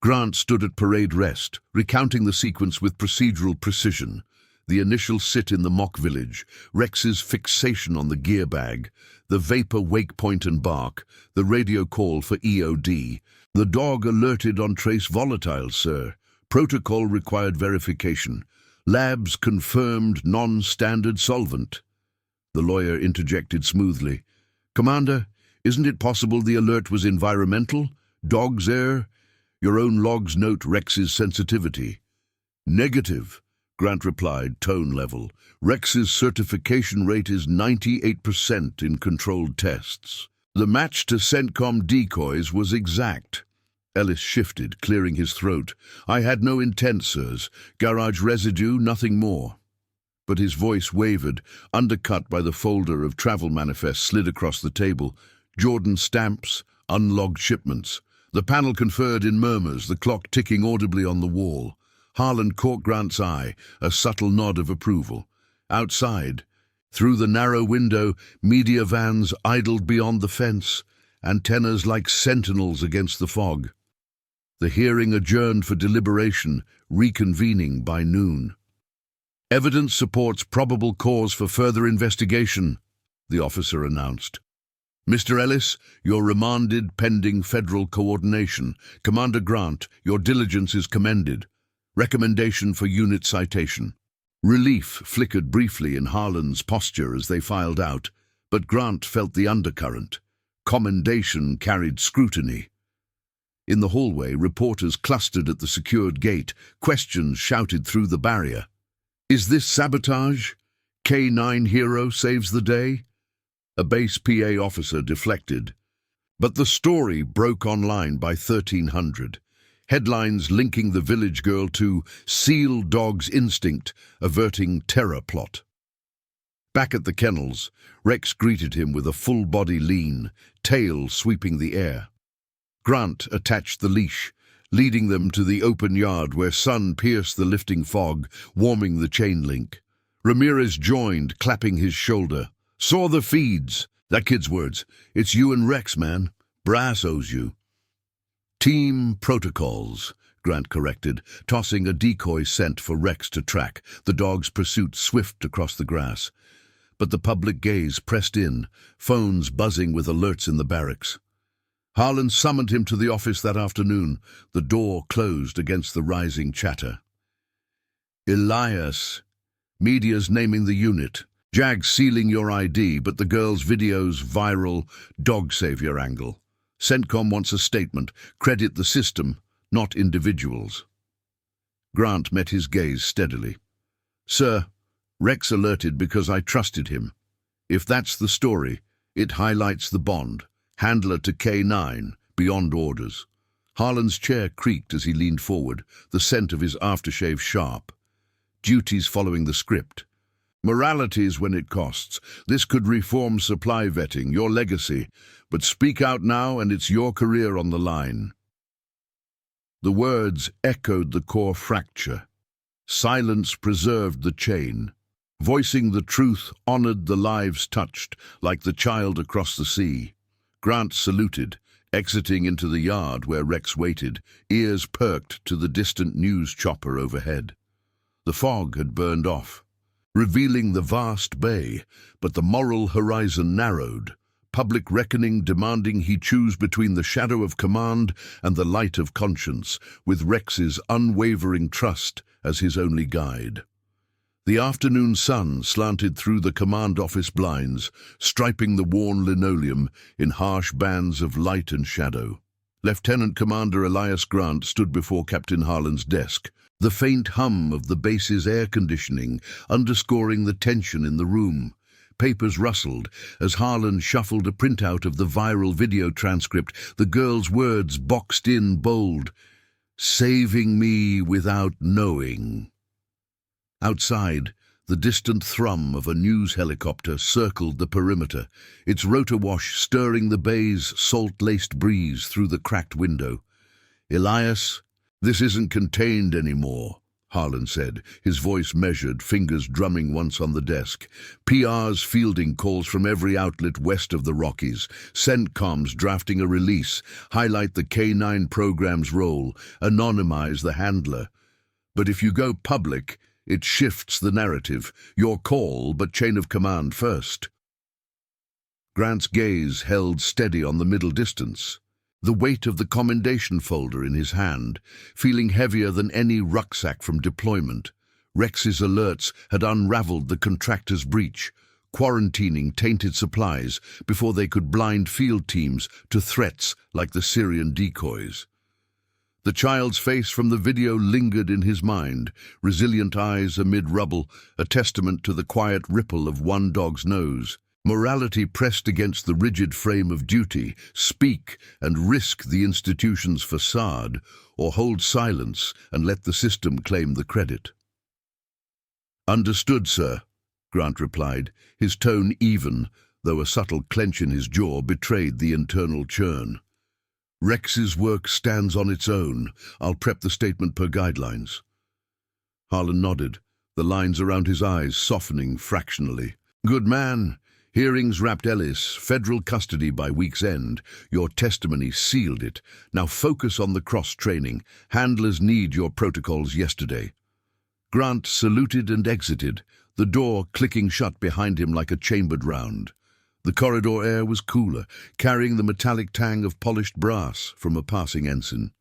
Grant stood at parade rest, recounting the sequence with procedural precision. The initial sit in the mock village, Rex's fixation on the gear bag, the vapor wake point and bark, the radio call for EOD. "The dog alerted on trace volatile, sir. Protocol required verification. Labs confirmed non-standard solvent." The lawyer interjected smoothly. "Commander, isn't it possible the alert was environmental? Dog's error? Your own logs note Rex's sensitivity." "Negative," Grant replied, tone level. "Rex's certification rate is 98% in controlled tests. The match to CENTCOM decoys was exact." Ellis shifted, clearing his throat. "I had no intent, sirs. Garage residue, nothing more." But his voice wavered, undercut by the folder of travel manifests slid across the table. Jordan stamps, unlogged shipments. The panel conferred in murmurs, the clock ticking audibly on the wall. Harlan caught Grant's eye, a subtle nod of approval. Outside, through the narrow window, media vans idled beyond the fence, antennas like sentinels against the fog. The hearing adjourned for deliberation, reconvening by noon. "Evidence supports probable cause for further investigation," the officer announced. "Mr. Ellis, you're remanded pending federal coordination. Commander Grant, your diligence is commended. Recommendation for unit citation." Relief flickered briefly in Harlan's posture as they filed out, but Grant felt the undercurrent. Commendation carried scrutiny. In the hallway, reporters clustered at the secured gate, questions shouted through the barrier. "Is this sabotage? K9 hero saves the day?" A base PA officer deflected. But the story broke online by 1300. Headlines linking the village girl to "Seal Dog's Instinct, Averting Terror Plot." Back at the kennels, Rex greeted him with a full-body lean, tail sweeping the air. Grant attached the leash, leading them to the open yard where sun pierced the lifting fog, warming the chain link. Ramirez joined, clapping his shoulder. "Saw the feeds." "That kid's words. It's you and Rex, man. Brass owes you." "Team protocols," Grant corrected, tossing a decoy scent for Rex to track, the dog's pursuit swift across the grass. But the public gaze pressed in, phones buzzing with alerts in the barracks. Harlan summoned him to the office that afternoon, the door closed against the rising chatter. "Elias. Media's naming the unit. JAG sealing your ID, but the girl's video's viral dog savior angle. CENTCOM wants a statement. Credit the system, not individuals." Grant met his gaze steadily. "Sir, Rex alerted because I trusted him. If that's the story, it highlights the bond. Handler to K9, beyond orders." Harlan's chair creaked as he leaned forward, the scent of his aftershave sharp. "Duties following the script. Moralities when it costs. This could reform supply vetting, your legacy. But speak out now and it's your career on the line." The words echoed the core fracture. Silence preserved the chain. Voicing the truth honored the lives touched, like the child across the sea. Grant saluted, Exiting into the yard where Rex waited, ears perked to the distant news chopper overhead. The fog had burned off, revealing the vast bay, but the moral horizon narrowed, public reckoning demanding he choose between the shadow of command and the light of conscience, with Rex's unwavering trust as his only guide. The afternoon sun slanted through the command office blinds, striping the worn linoleum in harsh bands of light and shadow. Lieutenant Commander Elias Grant stood before Captain Harlan's desk, the faint hum of the base's air conditioning underscoring the tension in the room. Papers rustled as Harlan shuffled a printout of the viral video transcript, the girl's words boxed in bold, "Saving me without knowing." Outside, the distant thrum of a news helicopter circled the perimeter, its rotor wash stirring the bay's salt-laced breeze through the cracked window. "Elias, this isn't contained anymore," Harlan said, his voice measured, fingers drumming once on the desk. "PR's fielding calls from every outlet west of the Rockies. CENTCOM's drafting a release, highlight the K-9 program's role, anonymize the handler. But if you go public, it shifts the narrative. Your call, but chain of command first." Grant's gaze held steady on the middle distance, the weight of the commendation folder in his hand, feeling heavier than any rucksack from deployment. Rex's alerts had unraveled the contractor's breach, quarantining tainted supplies before they could blind field teams to threats like the Syrian decoys. The child's face from the video lingered in his mind, resilient eyes amid rubble, a testament to the quiet ripple of one dog's nose. Morality pressed against the rigid frame of duty. Speak and risk the institution's facade, or hold silence and let the system claim the credit. "Understood, sir," Grant replied, his tone even, though a subtle clench in his jaw betrayed the internal churn. "Rex's work stands on its own. I'll prep the statement per guidelines." Harlan nodded, the lines around his eyes softening fractionally. "Good man. Hearings wrapped Ellis, federal custody by week's end. Your testimony sealed it. Now focus on the cross-training. Handlers need your protocols yesterday." Grant saluted and exited, the door clicking shut behind him like a chambered round. The corridor air was cooler, carrying the metallic tang of polished brass from a passing ensign.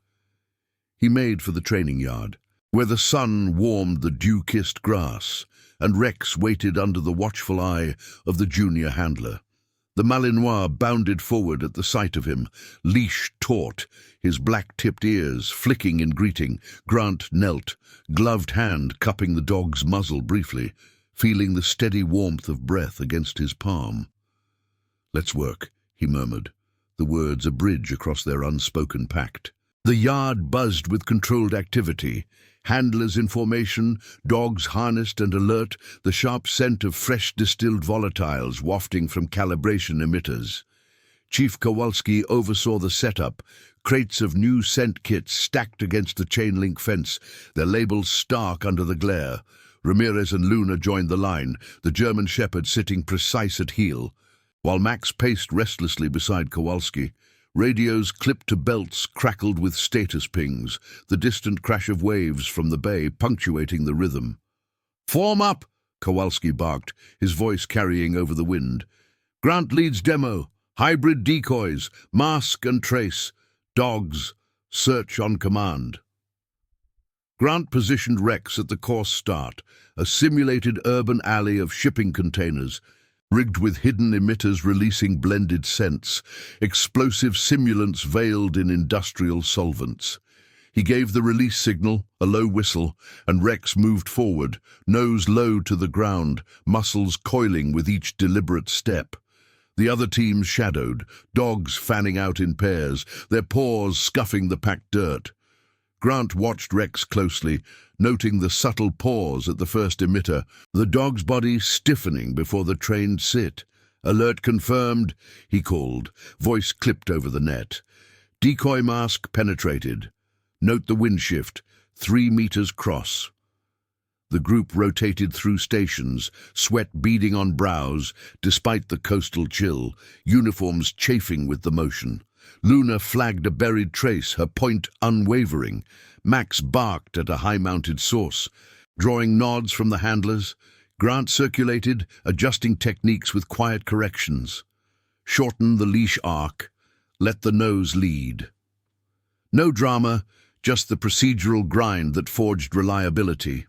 He made for the training yard, where the sun warmed the dew-kissed grass, and Rex waited under the watchful eye of the junior handler. The Malinois bounded forward at the sight of him, leash taut, his black-tipped ears flicking in greeting. Grant knelt, gloved hand cupping the dog's muzzle briefly, feeling the steady warmth of breath against his palm. "Let's work," he murmured, the words a bridge across their unspoken pact. The yard buzzed with controlled activity. Handlers in formation, dogs harnessed and alert, the sharp scent of fresh distilled volatiles wafting from calibration emitters. Chief Kowalski oversaw the setup, crates of new scent kits stacked against the chain-link fence, their labels stark under the glare. Ramirez and Luna joined the line, the German shepherd sitting precise at heel, while Max paced restlessly beside Kowalski. Radios clipped to belts crackled with status pings, the distant crash of waves from the bay punctuating the rhythm. "Form up!" Kowalski barked, his voice carrying over the wind. "Grant leads demo. Hybrid decoys, mask and trace. Dogs, search on command." Grant positioned Rex at the course start, a simulated urban alley of shipping containers, rigged with hidden emitters releasing blended scents, explosive simulants veiled in industrial solvents. He gave the release signal, a low whistle, and Rex moved forward, nose low to the ground, muscles coiling with each deliberate step. The other teams shadowed, dogs fanning out in pairs, their paws scuffing the packed dirt. Grant watched Rex closely, noting the subtle pause at the first emitter, the dog's body stiffening before the trained sit. "Alert confirmed," he called, voice clipped over the net. "Decoy mask penetrated. Note the wind shift, 3 meters cross." The group rotated through stations, sweat beading on brows, despite the coastal chill, uniforms chafing with the motion. Luna flagged a buried trace, her point unwavering. Max barked at a high-mounted source. Drawing nods from the handlers, Grant circulated, adjusting techniques with quiet corrections. Shorten the leash arc, let the nose lead. No drama, just the procedural grind that forged reliability.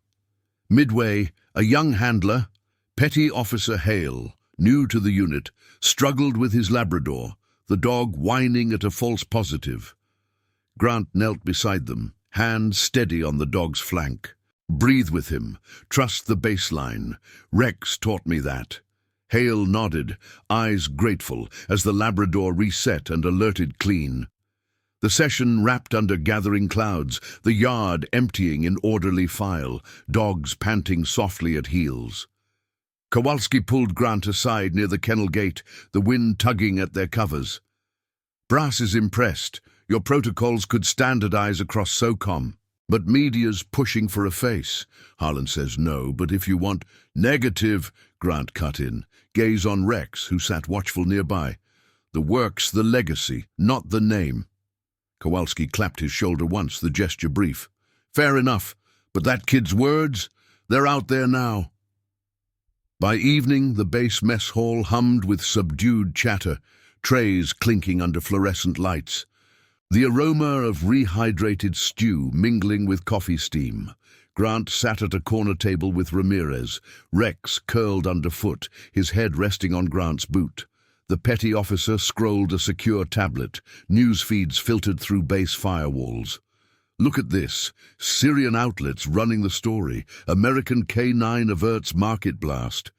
Midway, a young handler, Petty Officer Hale, new to the unit, struggled with his Labrador, the dog whining at a false positive. Grant knelt beside them, hand steady on the dog's flank. Breathe with him. Trust the baseline. Rex taught me that. Hale nodded, eyes grateful, as the Labrador reset and alerted clean. The session wrapped under gathering clouds, the yard emptying in orderly file, dogs panting softly at heels. Kowalski pulled Grant aside near the kennel gate, the wind tugging at their covers. Brass is impressed. Your protocols could standardize across SOCOM. But media's pushing for a face. Harlan says no, but if you want... Negative, Grant cut in. Gaze on Rex, who sat watchful nearby. The work's the legacy, not the name. Kowalski clapped his shoulder once, the gesture brief. Fair enough, but that kid's words, they're out there now. By evening, the base mess hall hummed with subdued chatter, trays clinking under fluorescent lights. The aroma of rehydrated stew mingling with coffee steam. Grant sat at a corner table with Ramirez, Rex curled underfoot, his head resting on Grant's boot. The petty officer scrolled a secure tablet, news feeds filtered through base firewalls. Look at this, Syrian outlets running the story. American K9 averts market blast.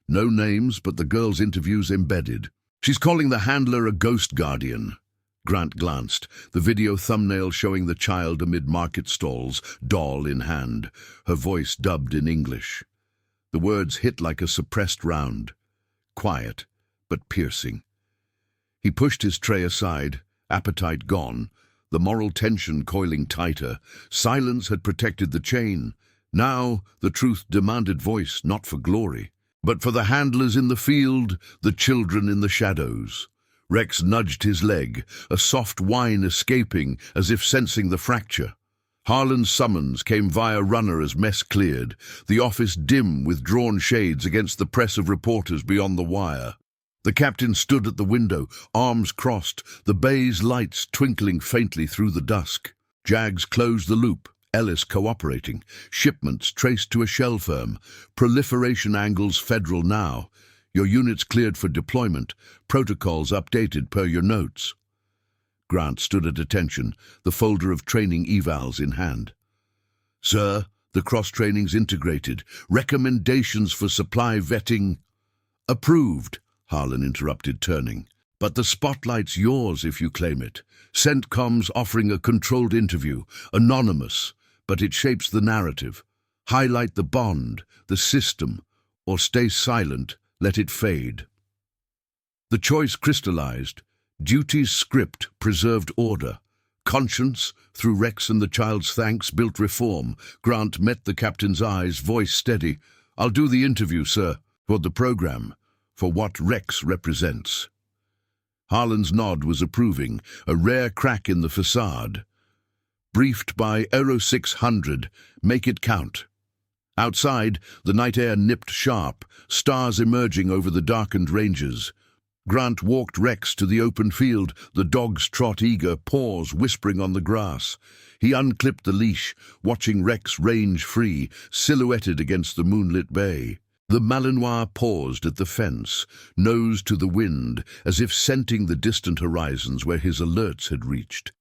No names, but the girl's interviews embedded. She's calling the handler a ghost guardian. Grant glanced, the video thumbnail showing the child amid market stalls, doll in hand, her voice dubbed in English. The words hit like a suppressed round. Quiet, but piercing. He pushed his tray aside, appetite gone, the moral tension coiling tighter. Silence had protected the chain. Now the truth demanded voice, not for glory, but for the handlers in the field, the children in the shadows. Rex nudged his leg, a soft whine escaping as if sensing the fracture. Harlan's summons came via runner as mess cleared, the office dim with drawn shades against the press of reporters beyond the wire. The captain stood at the window, arms crossed, the bay's lights twinkling faintly through the dusk. Jags closed the loop, Ellis cooperating, shipments traced to a shell firm, proliferation angles federal now. Your unit's cleared for deployment, protocols updated per your notes. Grant stood at attention, the folder of training evals in hand. Sir, the cross-training's integrated. Recommendations for supply vetting... Approved, Harlan interrupted, turning. But the spotlight's yours if you claim it. CENTCOM's offering a controlled interview, anonymous, but it shapes the narrative. Highlight the bond, the system, or stay silent. Let it fade. The choice crystallized. Duty's script preserved order. Conscience, through Rex and the child's thanks, built reform. Grant met the captain's eyes, voice steady. I'll do the interview, sir, for the program, for what Rex represents. Harlan's nod was approving, a rare crack in the facade. Briefed by Aero 600, make it count. Outside, the night air nipped sharp, stars emerging over the darkened ranges. Grant walked Rex to the open field, the dogs trot eager, paws whispering on the grass. He unclipped the leash, watching Rex range free, silhouetted against the moonlit bay. The Malinois paused at the fence, nose to the wind, as if scenting the distant horizons where his alerts had reached.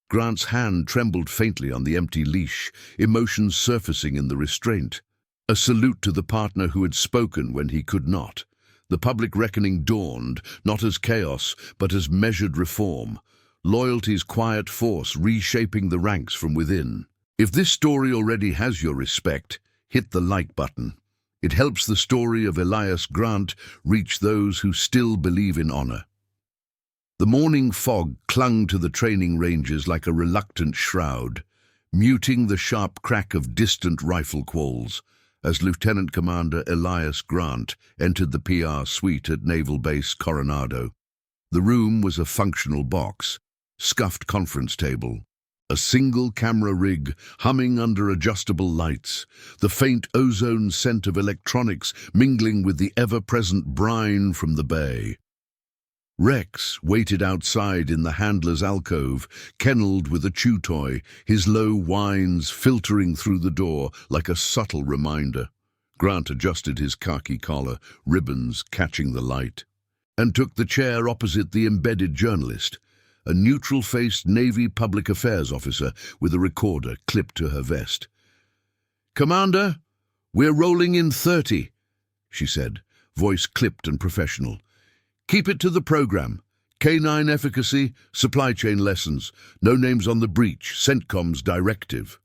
Grant's hand trembled faintly on the empty leash, emotions surfacing in the restraint. A salute to the partner who had spoken when he could not. The public reckoning dawned, not as chaos, but as measured reform. Loyalty's quiet force reshaping the ranks from within. If this story already has your respect, hit the like button. It helps the story of Elias Grant reach those who still believe in honor. The morning fog clung to the training ranges like a reluctant shroud, muting the sharp crack of distant rifle qualls as Lieutenant Commander Elias Grant entered the PR suite at Naval Base Coronado. The room was a functional box, scuffed conference table. A single camera rig humming under adjustable lights, the faint ozone scent of electronics mingling with the ever-present brine from the bay. Rex waited outside in the handler's alcove, kennelled with a chew toy, his low whines filtering through the door like a subtle reminder. Grant adjusted his khaki collar, ribbons catching the light, and took the chair opposite the embedded journalist, a neutral-faced Navy public affairs officer with a recorder clipped to her vest. "Commander, we're rolling in 30, she said, voice clipped and professional. "Keep it to the program. K9 efficacy, supply chain lessons, no names on the breach, CENTCOM's directive."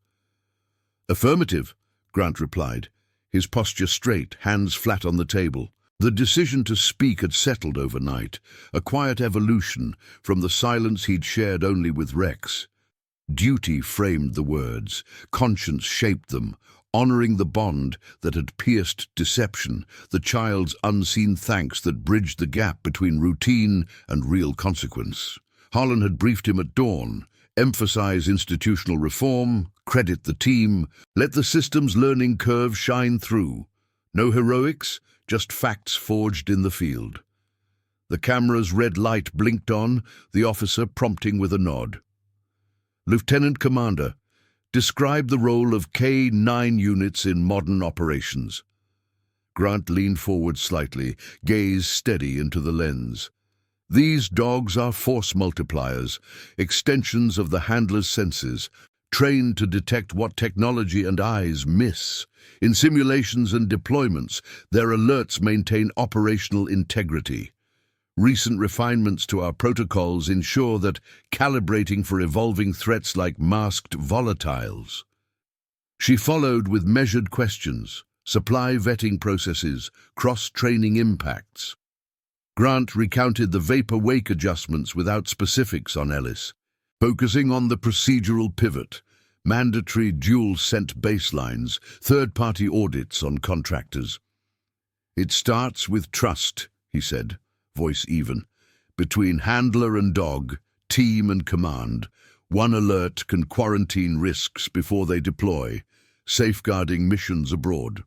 "Affirmative," Grant replied, his posture straight, hands flat on the table. The decision to speak had settled overnight, a quiet evolution from the silence he'd shared only with Rex. Duty framed the words, conscience shaped them, honoring the bond that had pierced deception, the child's unseen thanks that bridged the gap between routine and real consequence. Harlan had briefed him at dawn: emphasize institutional reform, credit the team, let the system's learning curve shine through. No heroics, just facts forged in the field. The camera's red light blinked on, the officer prompting with a nod. "Lieutenant Commander, describe the role of K9 units in modern operations." Grant leaned forward slightly, gaze steady into the lens. "These dogs are force multipliers, extensions of the handler's senses, trained to detect what technology and eyes miss. In simulations and deployments, their alerts maintain operational integrity. Recent refinements to our protocols ensure that calibrating for evolving threats like masked volatiles." She followed with measured questions, supply vetting processes, cross-training impacts. Grant recounted the vapor-wake adjustments without specifics on Ellis, focusing on the procedural pivot, mandatory dual-scent baselines, third-party audits on contractors. "It starts with trust," he said, voice even, "between handler and dog, team and command. One alert can quarantine risks before they deploy, safeguarding missions abroad."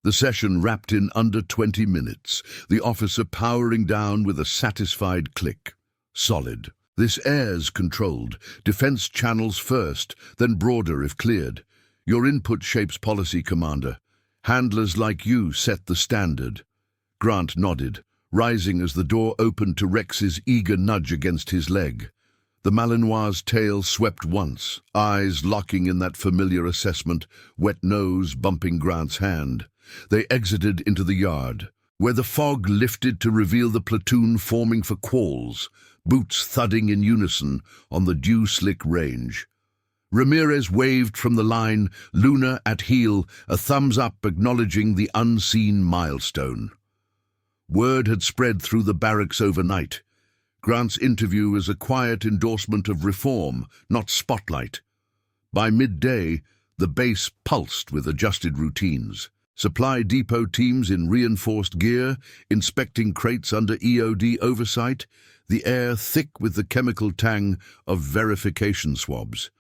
The session wrapped in under 20 minutes, the officer powering down with a satisfied click. "Solid. This air's controlled. Defense channels first, then broader if cleared. Your input shapes policy, Commander. Handlers like you set the standard." Grant nodded, rising as the door opened to Rex's eager nudge against his leg. The Malinois' tail swept once, eyes locking in that familiar assessment, wet nose bumping Grant's hand. They exited into the yard, where the fog lifted to reveal the platoon forming for Qualls, boots thudding in unison on the dew-slick range. Ramirez waved from the line, Luna at heel, a thumbs up acknowledging the unseen milestone. Word had spread through the barracks overnight. Grant's interview is a quiet endorsement of reform, not spotlight. By midday, the base pulsed with adjusted routines. Supply depot teams in reinforced gear, inspecting crates under EOD oversight, the air thick with the chemical tang of verification swabs.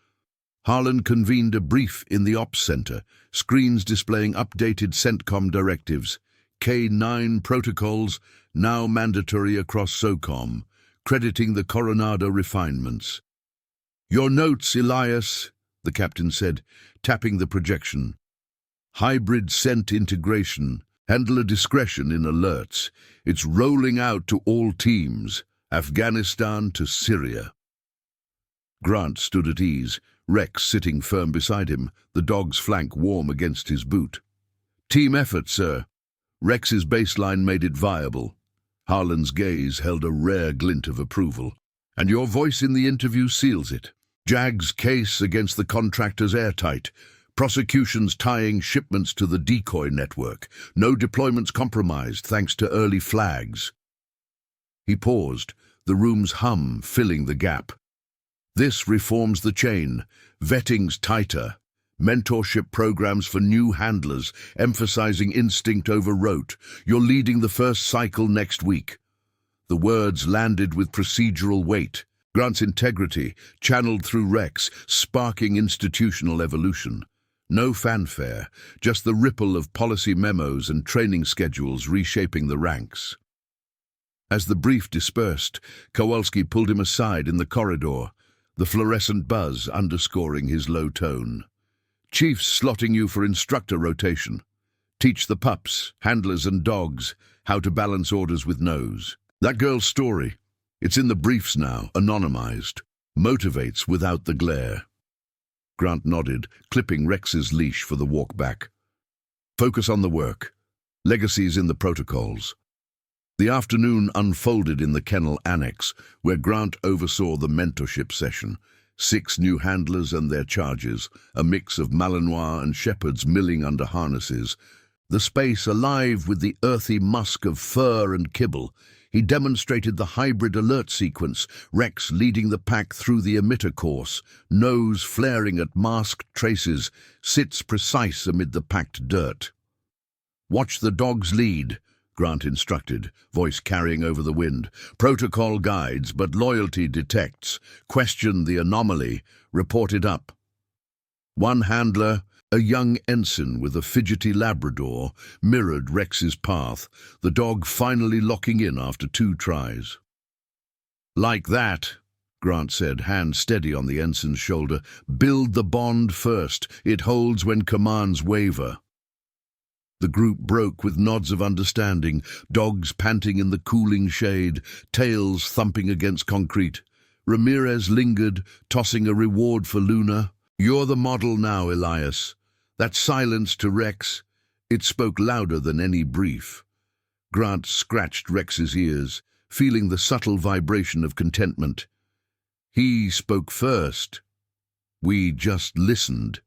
Harlan convened a brief in the ops center, screens displaying updated CENTCOM directives, K9 protocols now mandatory across SOCOM, crediting the Coronado refinements. "Your notes, Elias," the captain said, tapping the projection. "Hybrid scent integration, handler discretion in alerts. It's rolling out to all teams, Afghanistan to Syria." Grant stood at ease, Rex sitting firm beside him, the dog's flank warm against his boot. "Team effort, sir." Rex's baseline made it viable. Harlan's gaze held a rare glint of approval. "And your voice in the interview seals it. JAG's case against the contractors airtight. Prosecutions tying shipments to the decoy network. No deployments compromised thanks to early flags." He paused, the room's hum filling the gap. "This reforms the chain. Vetting's tighter. Mentorship programs for new handlers, emphasizing instinct over rote. You're leading the first cycle next week." The words landed with procedural weight. Grant's integrity channeled through Rex, sparking institutional evolution. No fanfare, just the ripple of policy memos and training schedules reshaping the ranks. As the brief dispersed, Kowalski pulled him aside in the corridor, the fluorescent buzz underscoring his low tone. "Chief's slotting you for instructor rotation. Teach the pups, handlers and dogs how to balance orders with nose. That girl's story, it's in the briefs now, anonymized. Motivates without the glare." Grant nodded, clipping Rex's leash for the walk back. "Focus on the work. Legacies in the protocols." The afternoon unfolded in the kennel annex, where Grant oversaw the mentorship session. 6 new handlers and their charges, a mix of Malinois and shepherds milling under harnesses. The space alive with the earthy musk of fur and kibble. He demonstrated the hybrid alert sequence, Rex leading the pack through the emitter course, nose flaring at masked traces, sits precise amid the packed dirt. "Watch the dogs lead," Grant instructed, voice carrying over the wind. "Protocol guides, but loyalty detects. Question the anomaly. Report it up." One handler, a young ensign with a fidgety Labrador, mirrored Rex's path, the dog finally locking in after 2 tries. "Like that," Grant said, hand steady on the ensign's shoulder. "Build the bond first. It holds when commands waver." The group broke with nods of understanding, dogs panting in the cooling shade, tails thumping against concrete. Ramirez lingered, tossing a reward for Luna. "You're the model now, Elias." That silence to Rex, it spoke louder than any brief. Grant scratched Rex's ears, feeling the subtle vibration of contentment. He spoke first. We just listened.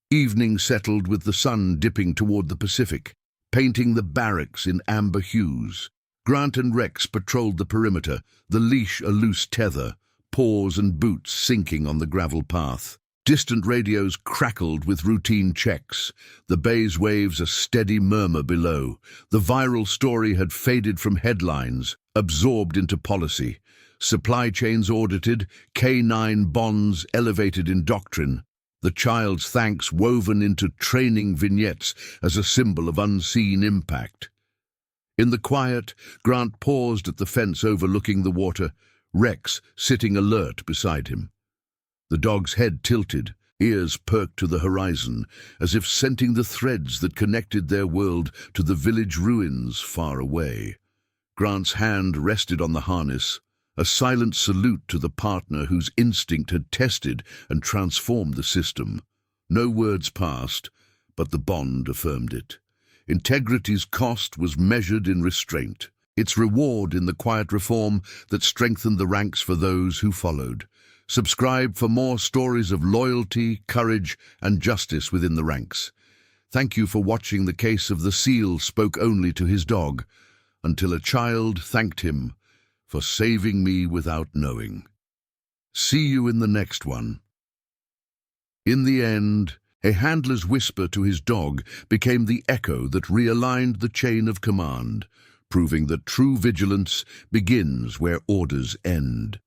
Evening settled with the sun dipping toward the Pacific, painting the barracks in amber hues. Grant and Rex patrolled the perimeter, the leash a loose tether, paws and boots sinking on the gravel path. Distant radios crackled with routine checks, the bay's waves a steady murmur below. The viral story had faded from headlines, absorbed into policy. Supply chains audited, K9 bonds elevated in doctrine. The child's thanks woven into training vignettes as a symbol of unseen impact. In the quiet, Grant paused at the fence overlooking the water, Rex sitting alert beside him. The dog's head tilted, ears perked to the horizon, as if scenting the threads that connected their world to the village ruins far away. Grant's hand rested on the harness, a silent salute to the partner whose instinct had tested and transformed the system. No words passed, but the bond affirmed it. Integrity's cost was measured in restraint, its reward in the quiet reform that strengthened the ranks for those who followed. Subscribe for more stories of loyalty, courage, and justice within the ranks. Thank you for watching. The Case of the Seal spoke only to his dog, until a child thanked him for saving me without knowing. See you in the next one. In the end, a handler's whisper to his dog became the echo that realigned the chain of command, proving that true vigilance begins where orders end.